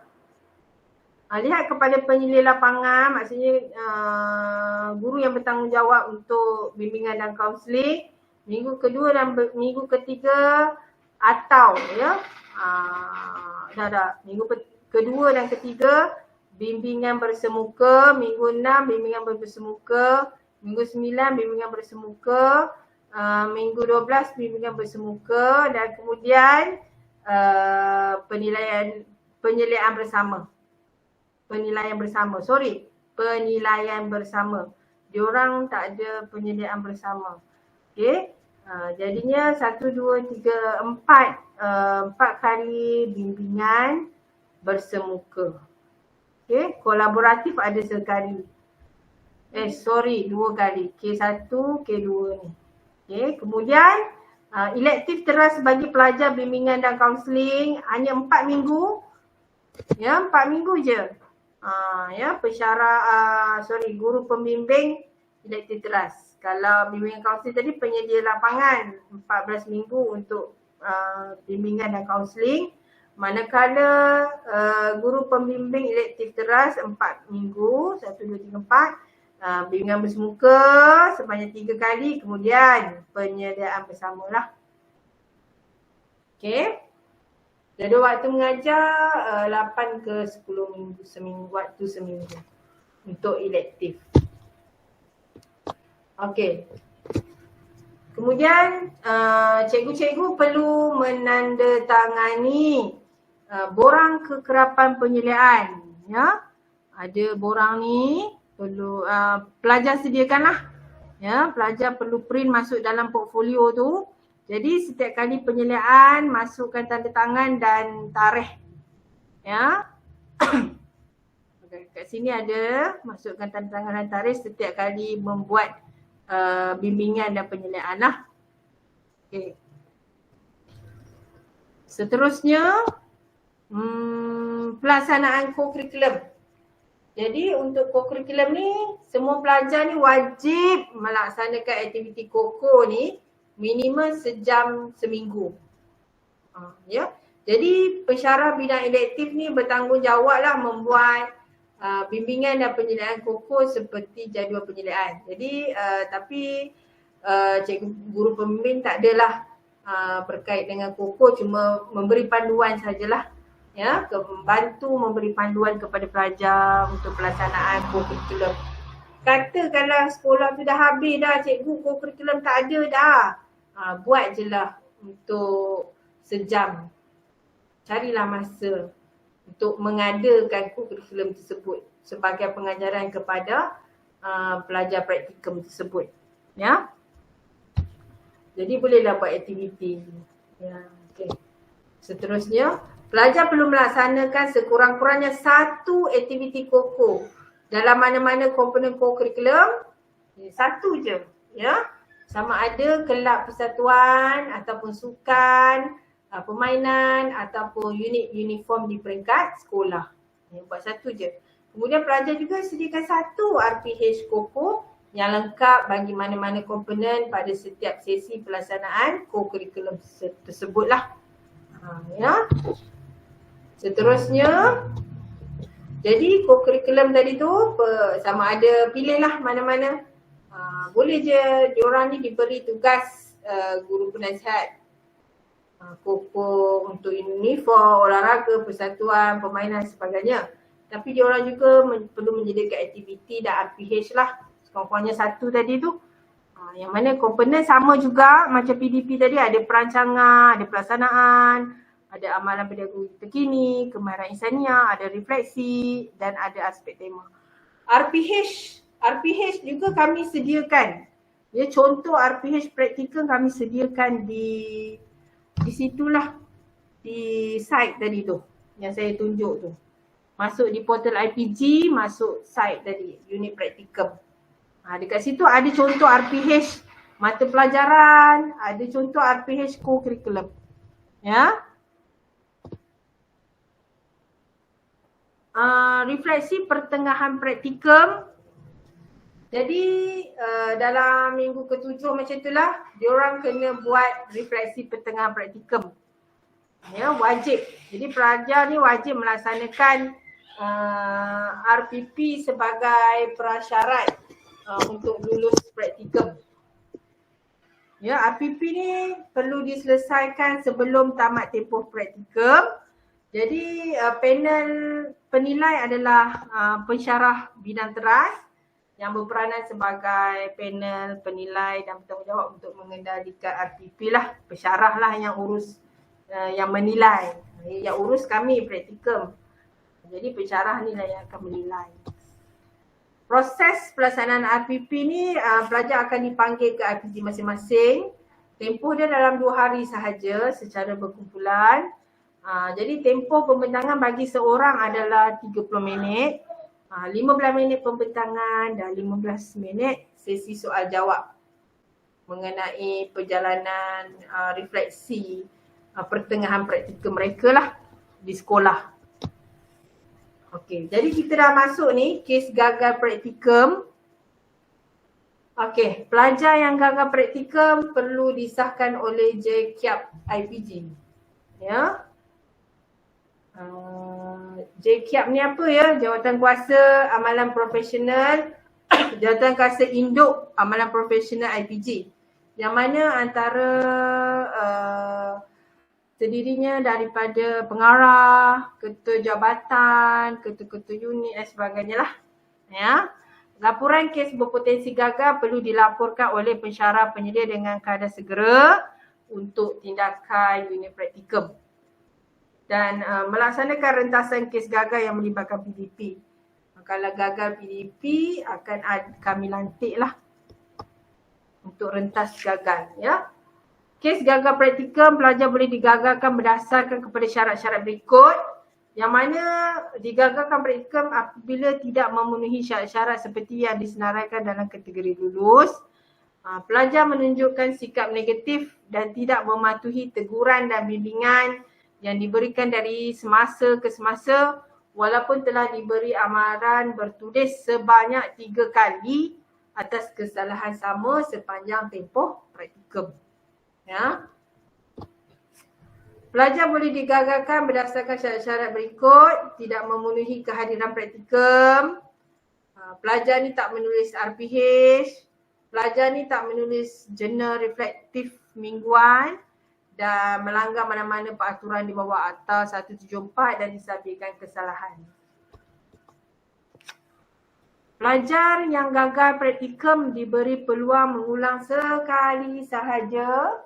lihat kepada penyelia lapangan, maksudnya guru yang bertanggungjawab untuk bimbingan dan kaunseling, minggu kedua dan minggu ketiga atau ya minggu kedua dan ketiga bimbingan bersemuka, minggu 6 bimbingan bersemuka, minggu 9 bimbingan bersemuka, minggu 12 bimbingan bersemuka dan kemudian penilaian bersama. Penilaian bersama. Diorang tak ada penyeliaan bersama. Okey. Jadinya 1, 2, 3, 4 kali bimbingan bersemuka. Okey, kolaboratif ada sekali. 2 kali. K1, K2 ni. Okey, kemudian elektif teras bagi pelajar bimbingan dan kaunseling hanya 4 minggu. Ya, 4 minggu je. Ya, guru pembimbing elektif teras. Kalau bimbingan kaunseling tadi penyedia lapangan 14 minggu untuk bimbingan dan kaunseling. Manakala guru pembimbing elektif teras 4 minggu, 1, 2, 3, 4. Bimbingan bersemuka sebanyak 3 kali, kemudian penyediaan bersamalah. Okey. Jadi waktu mengajar 8 ke 10 minggu waktu seminggu untuk elektif. Okey. Kemudian cikgu-cikgu perlu menandatangani borang kekerapan penyeliaan. Ya. Ada borang ni perlu pelajar sediakanlah. Ya, pelajar perlu print masuk dalam portfolio tu. Jadi setiap kali penyeliaan masukkan tanda tangan dan tarikh. Ya. Kat sini ada masukkan tanda tangan dan tarikh setiap kali membuat bimbingan dan penyeliaan lah. Okay. Seterusnya pelaksanaan co-curriculum. Jadi untuk co-curriculum ni semua pelajar ni wajib melaksanakan aktiviti COCO ni minimum sejam seminggu. Ya. Jadi pensyarah bidang elektif ni bertanggungjawablah membuat bimbingan dan penyeliaan COCO seperti jadual penyeliaan. Jadi tapi cikgu guru pembimbing tak adalah berkait dengan COCO, cuma memberi panduan sajalah. Ya, membantu memberi panduan kepada pelajar untuk pelaksanaan co-curriculum. Katakanlah sekolah tu dah habis dah, cikgu co-curriculum tak ada dah. Buat je lah untuk sejam. Carilah masa untuk mengadakan co-curriculum tersebut sebagai pengajaran kepada pelajar praktikum tersebut. Ya. Jadi bolehlah buat aktiviti. Ya, okey. Seterusnya, pelajar perlu melaksanakan sekurang-kurangnya satu aktiviti KOKO dalam mana-mana komponen co-curriculum. Satu je, ya. Sama ada kelab persatuan ataupun sukan, permainan ataupun unit uniform di peringkat sekolah. Buat satu je. Kemudian pelajar juga sediakan satu RPH KOKO yang lengkap bagi mana-mana komponen pada setiap sesi pelaksanaan co-curriculum tersebutlah. Ya. Seterusnya, jadi co-curriculum tadi tu sama ada pilihlah mana-mana. Boleh je diorang ni diberi tugas guru penasihat KOKO untuk uniform, olahraga, persatuan, permainan sebagainya. Tapi diorang juga perlu menyediakan aktiviti dan RPH lah. Sekurang-kurangnya satu tadi tu. Yang mana komponen sama juga macam PDP tadi, ada perancangan, ada pelaksanaan, ada amalan pedagogi terkini, kemahiran insania, ada refleksi dan ada aspek tema. RPH juga kami sediakan. Ya, contoh RPH praktikal kami sediakan di situlah, di site tadi tu yang saya tunjuk tu. Masuk di portal IPG, masuk site tadi, unit praktikum. Dekat situ ada contoh RPH mata pelajaran, ada contoh RPH co-curriculum. Ya. Refleksi pertengahan praktikum. Jadi dalam minggu ke-7 macam itulah, diorang kena buat refleksi pertengahan praktikum. Ya, wajib. Jadi pelajar ni wajib melaksanakan RPP sebagai prasyarat untuk lulus praktikum. Ya, RPP ni perlu diselesaikan sebelum tamat tempoh praktikum. Jadi panel penilai adalah pensyarah bidang teras yang berperanan sebagai panel penilai dan bertanggungjawab untuk mengendalikan RPP lah. Pensyarah lah yang urus, yang menilai. Yang urus kami praktikum. Jadi pensyarah ni lah yang akan menilai. Proses pelaksanaan RPP ni, pelajar akan dipanggil ke IPG masing-masing. Tempoh dia dalam 2 hari sahaja secara berkumpulan. Jadi tempoh pembentangan bagi seorang adalah 30 minit. 15 minit pembentangan dan 15 minit sesi soal jawab mengenai perjalanan refleksi pertengahan praktikum mereka lah di sekolah. Okey, jadi kita dah masuk ni kes gagal praktikum. Okey, pelajar yang gagal praktikum perlu disahkan oleh JKIAP IPG. Ya. JKIAP ni apa ya? Jawatan Kuasa Amalan Profesional, Jawatan Kuasa Induk Amalan Profesional IPG. Yang mana antara terdirinya daripada pengarah, ketua jabatan, ketua-ketua unit dan sebagainya lah. Ya. Laporan kes berpotensi gagal perlu dilaporkan oleh pensyarah penyedia dengan keadaan segera untuk tindakan unit praktikum. Dan melaksanakan rentasan kes gagal yang melibatkan PDP. Kalau gagal PDP akan kami lantik lah untuk rentas gagal, ya. Kes gagal praktikum pelajar boleh digagalkan berdasarkan kepada syarat-syarat berikut, yang mana digagalkan praktikum apabila tidak memenuhi syarat-syarat seperti yang disenaraikan dalam kategori lulus. Pelajar menunjukkan sikap negatif dan tidak mematuhi teguran dan bimbingan yang diberikan dari semasa ke semasa walaupun telah diberi amaran bertulis sebanyak 3 kali atas kesalahan sama sepanjang tempoh praktikum. Ya. Pelajar boleh digagalkan berdasarkan syarat-syarat berikut, tidak memenuhi kehadiran praktikum, pelajar ni tak menulis RPH, pelajar ni tak menulis jurnal reflektif mingguan dan melanggar mana-mana peraturan di bawah Akta 174 dan disabitkan kesalahan. Pelajar yang gagal praktikum diberi peluang mengulang sekali sahaja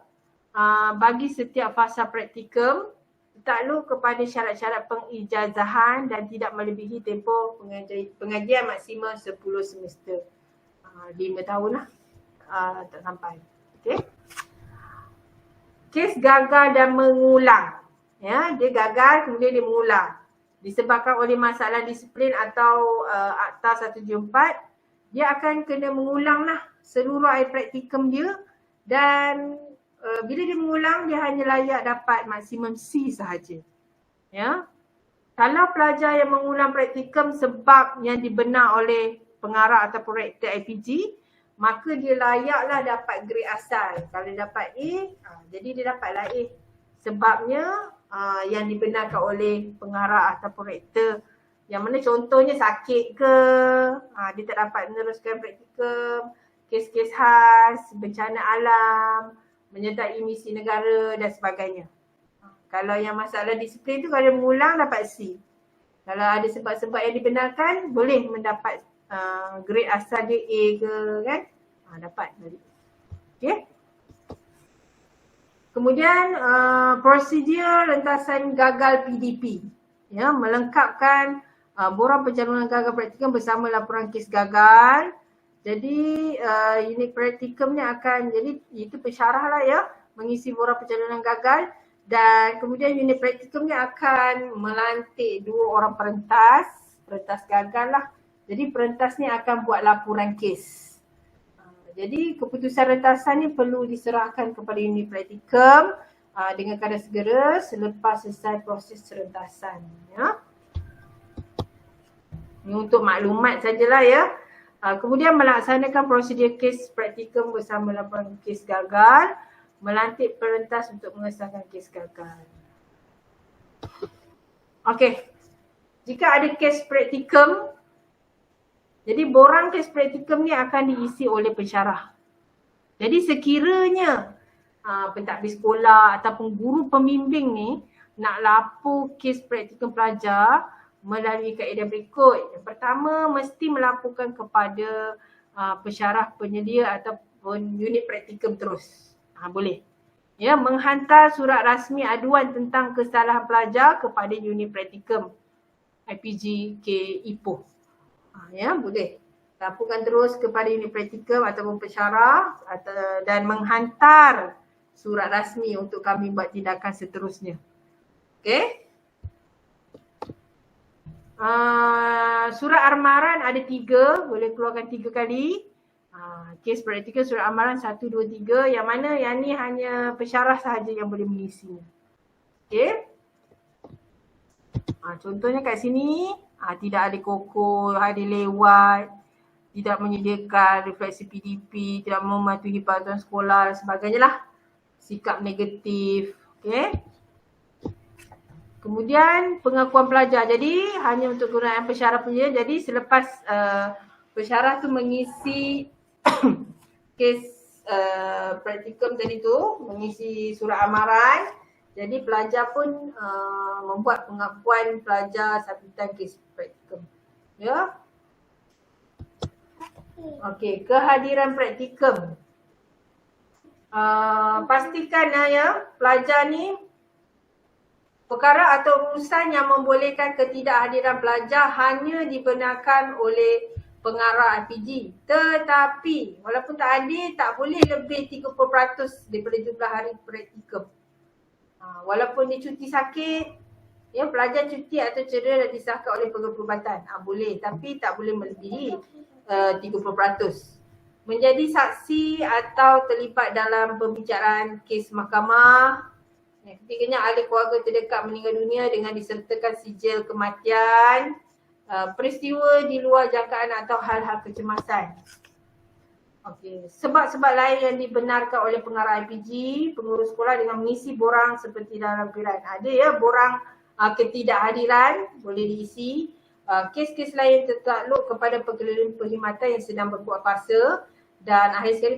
bagi setiap fasa praktikum, takluk kepada syarat-syarat pengijazahan dan tidak melebihi tempoh pengajian maksimal 10 semester. 5 tahun lah. Tak sampai. Okay. Kes gagal dan mengulang. Ya, dia gagal kemudian dia mengulang. Disebabkan oleh masalah disiplin atau Akta 174, dia akan kena mengulang lah seluruh air praktikum dia dan bila dia mengulang dia hanya layak dapat maksimum C sahaja. Ya. Kalau pelajar yang mengulang praktikum sebab yang dibenar oleh pengarah ataupun rektor IPG, maka dia layaklah dapat grade asal. Kalau dapat A, jadi dia dapatlah A. Sebabnya yang dibenarkan oleh pengarah ataupun rektor. Yang mana contohnya sakit ke, dia tak dapat meneruskan praktikum, kes-kes khas, bencana alam, menyertai misi negara dan sebagainya. Kalau yang masalah disiplin tu kalau dia mengulang dapat C. Kalau ada sebab-sebab yang dibenarkan boleh mendapat grade asal dia A ke kan. Dapat tadi. Okay. Kemudian prosedur rentasan gagal PDP. Ya, melengkapkan borang pencalonan gagal praktikum bersama laporan kes gagal. Jadi unit praktikumnya akan, jadi itu pensyarah lah ya, mengisi borang pencalonan gagal dan kemudian unit praktikumnya akan melantik 2 orang perentas gagal lah. Jadi perentas ni akan buat laporan kes. Jadi keputusan rentasan ni perlu diserahkan kepada unit praktikum dengan kadar segera selepas selesai proses rentasan. Ya. Ini untuk maklumat sajalah ya. Kemudian melaksanakan prosedur kes praktikum bersama laporan kes gagal, melantik perentas untuk mengesahkan kes gagal. Okey. Jika ada kes praktikum, jadi borang kes praktikum ni akan diisi oleh pensyarah. Jadi sekiranya pentadbir sekolah ataupun guru pembimbing ni nak lapor kes praktikum pelajar melalui kaedah berikut. Yang pertama mesti melaporkan kepada pensyarah penyedia ataupun unit praktikum terus. Boleh. Ya, menghantar surat rasmi aduan tentang kesalahan pelajar kepada unit praktikum IPG ke Ipoh. Ya, boleh. Laporkan terus kepada unit praktikum ataupun pensyarah dan menghantar surat rasmi untuk kami buat tindakan seterusnya. Okey. Surat amaran ada 3, boleh keluarkan 3 kali. Kes praktikal surat amaran 1, 2, 3 yang mana yang ni hanya pensyarah sahaja yang boleh mengisinya. Okey. Contohnya kat sini tidak ada koko, ada lewat, tidak menyediakan refleksi PDP, tidak mematuhi bantuan sekolah dan sebagainya lah. Sikap negatif. Okey. Kemudian pengakuan pelajar. Jadi hanya untuk gunaan pensyarah punya. Jadi selepas pensyarah tu mengisi kes praktikum tadi tu, mengisi surat amaran. Jadi pelajar pun membuat pengakuan pelajar sambutan kes praktikum. Ya. Okey, kehadiran praktikum. Pastikan ya pelajar ni perkara atau urusan yang membolehkan ketidakhadiran pelajar hanya dibenarkan oleh pengarah IPG. Tetapi walaupun tak hadir, tak boleh lebih 30% daripada jumlah hari praktikum. Walaupun dia cuti sakit, ya pelajar cuti atau cedera dan disahkan oleh pegawai perubatan. Boleh, tapi tak boleh melebihi 30%. Menjadi saksi atau terlibat dalam pembicaraan kes mahkamah. Yang ketiganya, ahli keluarga terdekat meninggal dunia dengan disertakan sijil kematian, peristiwa di luar jangkaan atau hal-hal kecemasan. Okey, sebab-sebab lain yang dibenarkan oleh pengarah IPG, pengurus sekolah dengan mengisi borang seperti dalam lampiran. Ada ya borang ketidakhadiran boleh diisi. Kes-kes lain tertakluk kepada pengkeliling perkhidmatan yang sedang berbuat kuasa. Dan akhir sekali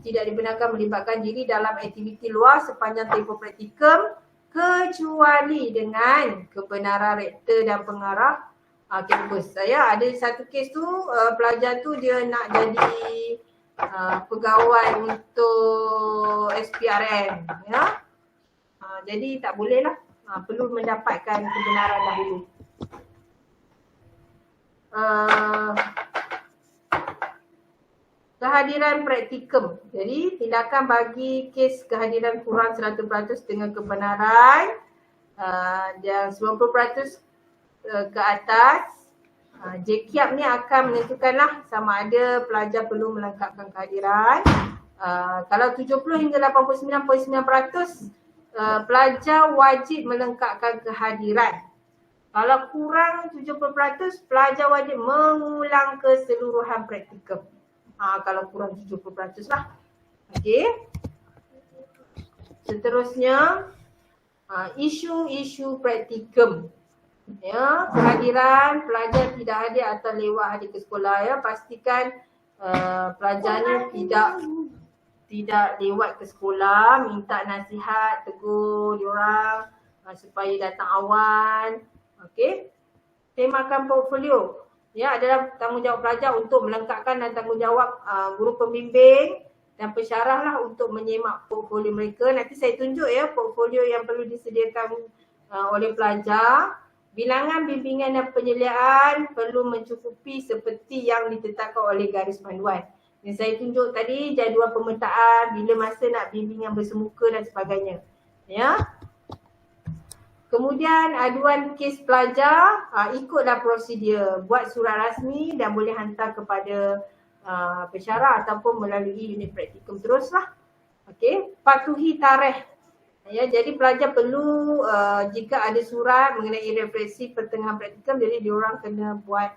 tidak dibenarkan melibatkan diri dalam aktiviti luar sepanjang tempoh praktikum kecuali dengan kebenaran rektor dan pengarah kampus. Saya ada satu kes tu, pelajar tu dia nak jadi pegawai untuk SPRM, ya. Jadi tak boleh lah, perlu mendapatkan kebenaran dahulu. kehadiran praktikum. Jadi tindakan bagi kes kehadiran kurang 100% dengan kebenaran dan 90% ke atas. JKIAP ni akan menentukanlah sama ada pelajar perlu melengkapkan kehadiran. Kalau 70 hingga 89.9% pelajar wajib melengkapkan kehadiran. Kalau kurang 70%, pelajar wajib mengulang keseluruhan praktikum. Kalau kurang 70% lah. Okey. Seterusnya, isu-isu praktikum. Ya, kehadiran pelajar tidak hadir atau lewat hadir ke sekolah, ya. Pastikan pelajar ni tidak lewat ke sekolah, minta nasihat, tegur diorang supaya datang awal. Okey. Temakan portfolio. Ya, adalah tanggungjawab pelajar untuk melengkapkan dan tanggungjawab guru pembimbing dan pensyarah lah untuk menyemak portfolio mereka. Nanti saya tunjuk ya portfolio yang perlu disediakan oleh pelajar. Bilangan bimbingan dan penyediaan perlu mencukupi seperti yang ditetapkan oleh garis panduan. Yang saya tunjuk tadi, jadual pemetaan, bila masa nak bimbingan bersemuka dan sebagainya. Ya. Kemudian aduan kes pelajar, ikutlah prosedur. Buat surat rasmi dan boleh hantar kepada pensyarah ataupun melalui unit praktikum teruslah. Okey, patuhi tarikh. Ya, jadi pelajar perlu jika ada surat mengenai refleksi pertengahan praktikum, jadi diorang kena buat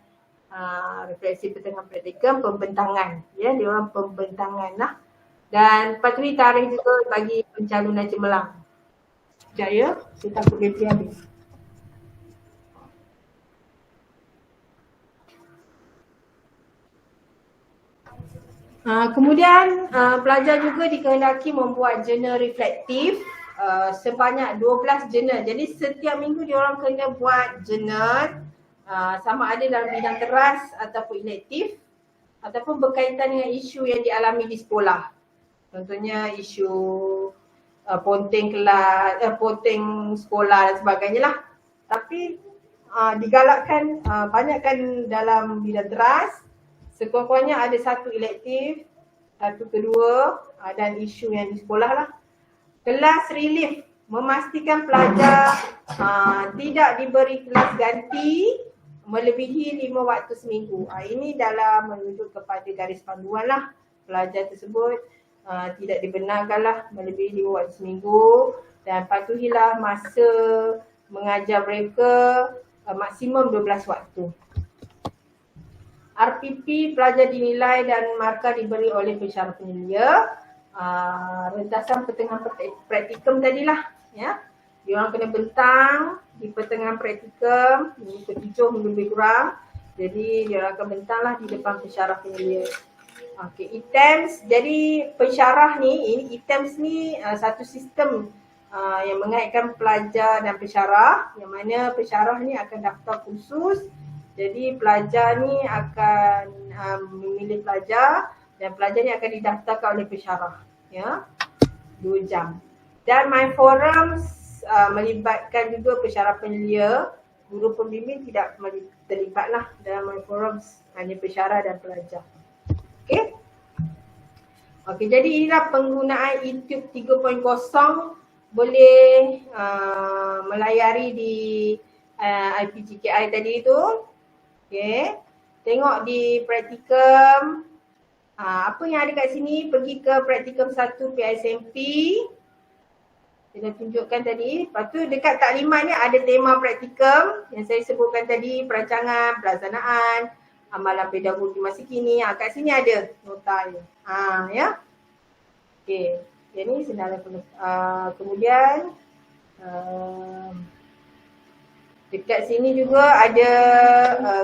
refleksi pertengahan praktikum, pembentangan. Ya, diorang pembentangan lah. Dan patuhi tarikh juga bagi pencalonan cemerlang. Sekejap ya, saya takut bateri habis. Kemudian pelajar juga dikehendaki membuat jurnal reflektif sebanyak 12 jurnal. Jadi setiap minggu diorang kena buat jurnal sama ada dalam bidang keras ataupun elektif ataupun berkaitan dengan isu yang dialami di sekolah. Contohnya isu ponteng kelas, ponteng sekolah dan sebagainya lah. Tapi digalakkan banyakkan dalam bidang keras. Sekurang-kurangnya ada satu elektif, satu kedua dan isu yang di sekolah lah. Kelas relief, memastikan pelajar tidak diberi kelas ganti melebihi 5 waktu seminggu. Ini dalam merujuk kepada garis panduan lah. Pelajar tersebut tidak dibenarkanlah melebihi 5 waktu seminggu dan patuhilah masa mengajar mereka maksimum 12 waktu. RPP pelajar dinilai dan markah diberi oleh pensyarah penyelia. Rentasan pertengahan praktikum tadilah, ya. Diorang kena bentang di pertengahan praktikum, ini ke-7 lebih kurang. Jadi diorang akan bentanglah di depan pensyarah penyelia. Okey, ITEMS. Jadi pensyarah ni, ini ITEMS ni satu sistem yang mengaitkan pelajar dan pensyarah, yang mana pensyarah ni akan daftar khusus. Jadi pelajar ni akan memilih pelajar dan pelajar ni akan didaftarkan oleh pensyarah, ya, 2 jam. Dan My Forums melibatkan juga pensyarah penyelia, guru pembimbing tidak terlibatlah dalam My Forums, hanya pensyarah dan pelajar. Okey. Okey, jadi inilah penggunaan YouTube 3.0 boleh melayari di IPGKI tadi tu. Okey. Tengok di praktikum. Apa yang ada kat sini, pergi ke praktikum 1 PISMP. Saya dah tunjukkan tadi. Lepas tu dekat taklimat ni ada tema praktikum yang saya sebutkan tadi, perancangan, pelaksanaan, amalan pedagogi masa kini. Kat sini ada nota dia. Ya. Okey. Yang ni senarai kemudian dekat sini juga ada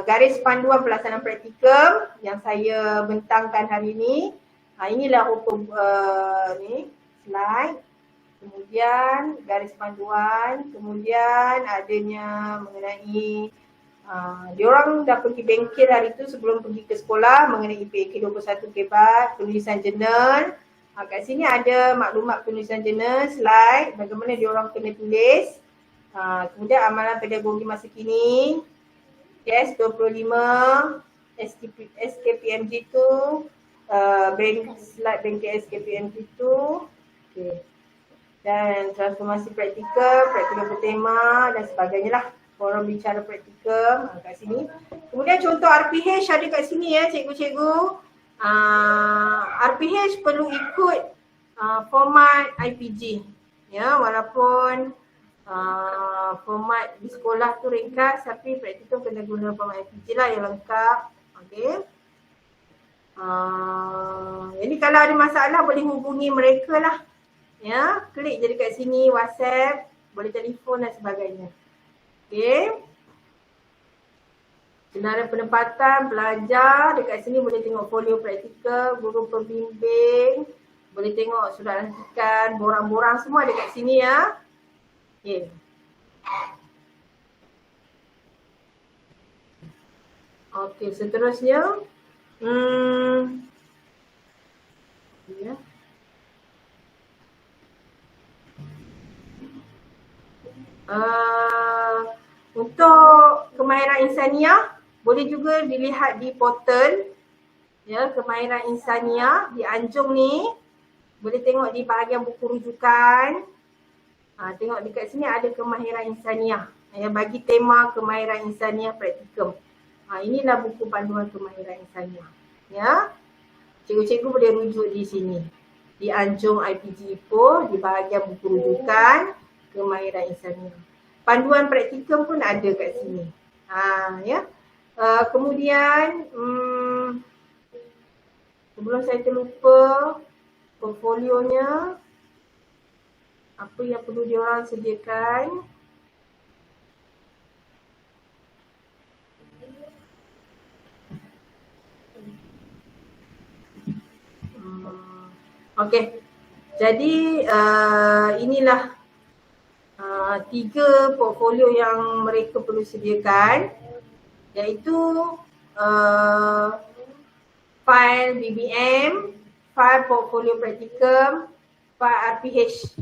garis panduan pelaksanaan praktikum yang saya bentangkan hari ini. Inilah ni slide. Kemudian garis panduan, kemudian adanya mengenai diorang dah pergi bengkel hari tu sebelum pergi ke sekolah mengenai PAK 21 kebat, penulisan jurnal. Kat sini ada maklumat penulisan jurnal, slide, bagaimana diorang kena tulis. Kemudian amalan pedagogi masa kini, KS 25, SKPMG 2, slide bank KSKPM itu. Okay. Dan transformasi praktikal bertema dan sebagainya lah. Forum bicara praktikal kat sini. Kemudian contoh RPH ada kat sini ya cikgu-cikgu. RPH perlu ikut format IPG. Ya, walaupun format di sekolah tu ringkas tapi praktikal kena guna format IPG lah yang lengkap. Okey. Jadi kalau ada masalah boleh hubungi mereka lah. Ya, klik je dekat sini WhatsApp, boleh telefon dan sebagainya. Okey. Senarai penempatan pelajar, dekat sini boleh tengok folio praktikal, guru pembimbing, boleh tengok surat lantikan, borang-borang semua dekat sini ya. Okey. Okey, seterusnya ya. Untuk kemahiran insaniah boleh juga dilihat di portal ya, kemahiran insaniah di Anjung ni. Boleh tengok di bahagian buku rujukan. Tengok dekat sini ada kemahiran insaniah yang bagi tema kemahiran insaniah praktikum. Inilah buku panduan kemahiran insaniah ya. Cikgu-cikgu boleh rujuk di sini di Anjung IPG Ipoh di bahagian buku rujukan kemahiran insaniah. Panduan praktikum pun ada kat sini. Ya. Kemudian sebelum saya terlupa portfolionya apa yang perlu diorang sediakan. Okey. Jadi inilah 3 portfolio yang mereka perlu sediakan, iaitu file BBM, file portfolio praktikum, file RPH.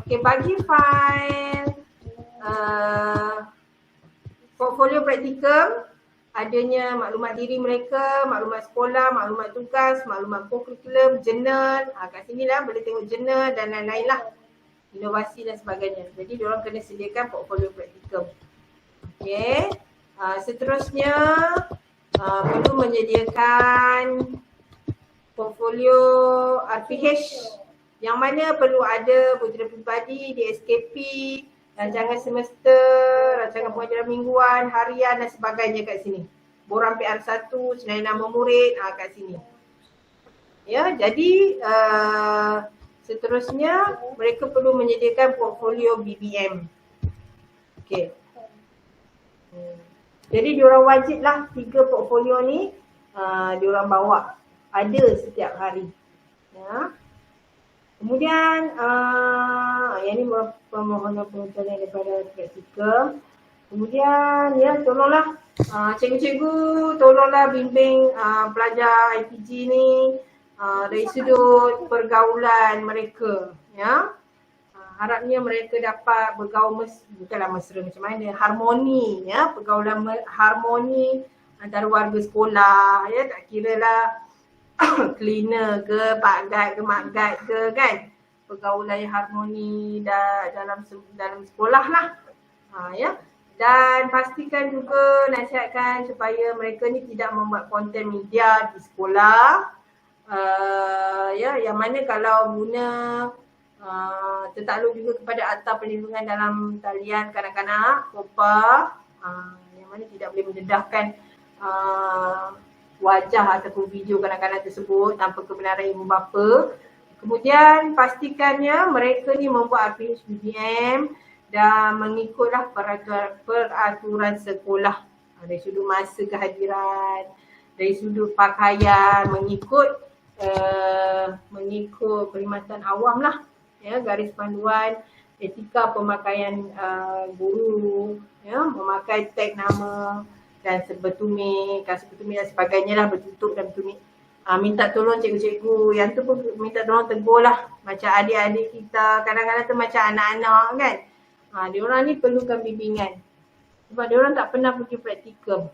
Okey, bagi file portfolio praktikum, adanya maklumat diri mereka, maklumat sekolah, maklumat tugas, maklumat kurikulum, jurnal. Kat sini lah boleh tengok jurnal dan lain-lain lah. Inovasi dan sebagainya. Jadi diorang kena sediakan portfolio praktikum. Okey. Seterusnya perlu menyediakan portfolio RPH yang mana perlu ada putera peribadi, DSKP, rancangan semester, rancangan pengajaran mingguan, harian dan sebagainya kat sini. Borang PR1, senarai nama murid kat sini. Ya, jadi seterusnya mereka perlu menyediakan portfolio BBM. Okey. Jadi diorang wajiblah 3 portfolio ni diorang bawa ada setiap hari. Ya. Kemudian yang ni permohonan pengujian daripada praktikal. Kemudian ya tolonglah cikgu-cikgu tolonglah bimbing pelajar IPG ni dari sudut pergaulan mereka ya. Harapnya mereka dapat bergaul bukanlah mesra macam mana, harmoni ya, pergaulan harmoni antara warga sekolah ya, tak kiralah cleaner ke, pak guide ke, mak guide ke kan. Pergaulan yang harmoni dalam sekolah lah. Ya. Dan pastikan juga nasihatkan supaya mereka ni tidak membuat konten media di sekolah. Ya, yang mana kalau guna tertakluk juga kepada Akta Perlindungan dalam Talian Kanak-kanak, KOPA, yang mana tidak boleh mendedahkan wajah ataupun video kanak-kanak tersebut tanpa kebenaran ibu bapa. Kemudian pastikannya mereka ni membuat RPH BBM dan mengikutlah peraturan sekolah dari sudut masa kehadiran, dari sudut pakaian, mengikut perkhidmatan awam lah ya, garis panduan etika pemakaian guru ya, memakai tag nama dan bertumit, kasut bertumit dan sebagainya lah, bertutup dan bertumit. Minta tolong cikgu-cikgu, yang tu pun minta tolong tegur lah. Macam adik-adik kita, kadang-kadang tu macam anak-anak kan. Diorang ni perlukan bimbingan. Sebab diorang tak pernah pergi praktikum.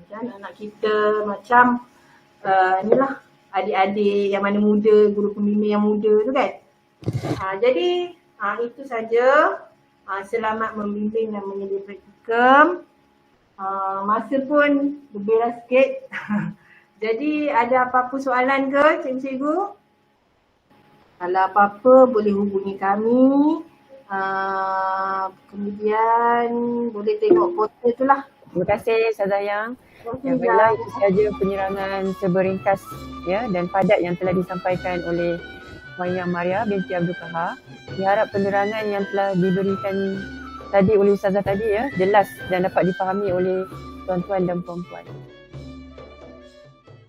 Dan anak kita macam inilah adik-adik yang mana muda, guru pembimbing yang muda tu kan. Jadi itu saja. Selamat membimbing dan menyedia praktikum. Masa pun lebihlah sikit. Jadi ada apa-apa soalan ke cikgu-cikgu? Kalau apa-apa boleh hubungi kami. Kemudian boleh tengok portal tu lah. Terima kasih Ustazah Yang. Baiklah, itu sahaja penyerangan seberingkas ya dan padat yang telah disampaikan oleh Puan Yang Maria binti Abdul Qahar. Diharap penerangan yang telah diberikan tadi oleh Ustazah tadi ya jelas dan dapat dipahami oleh tuan-tuan dan puan-puan.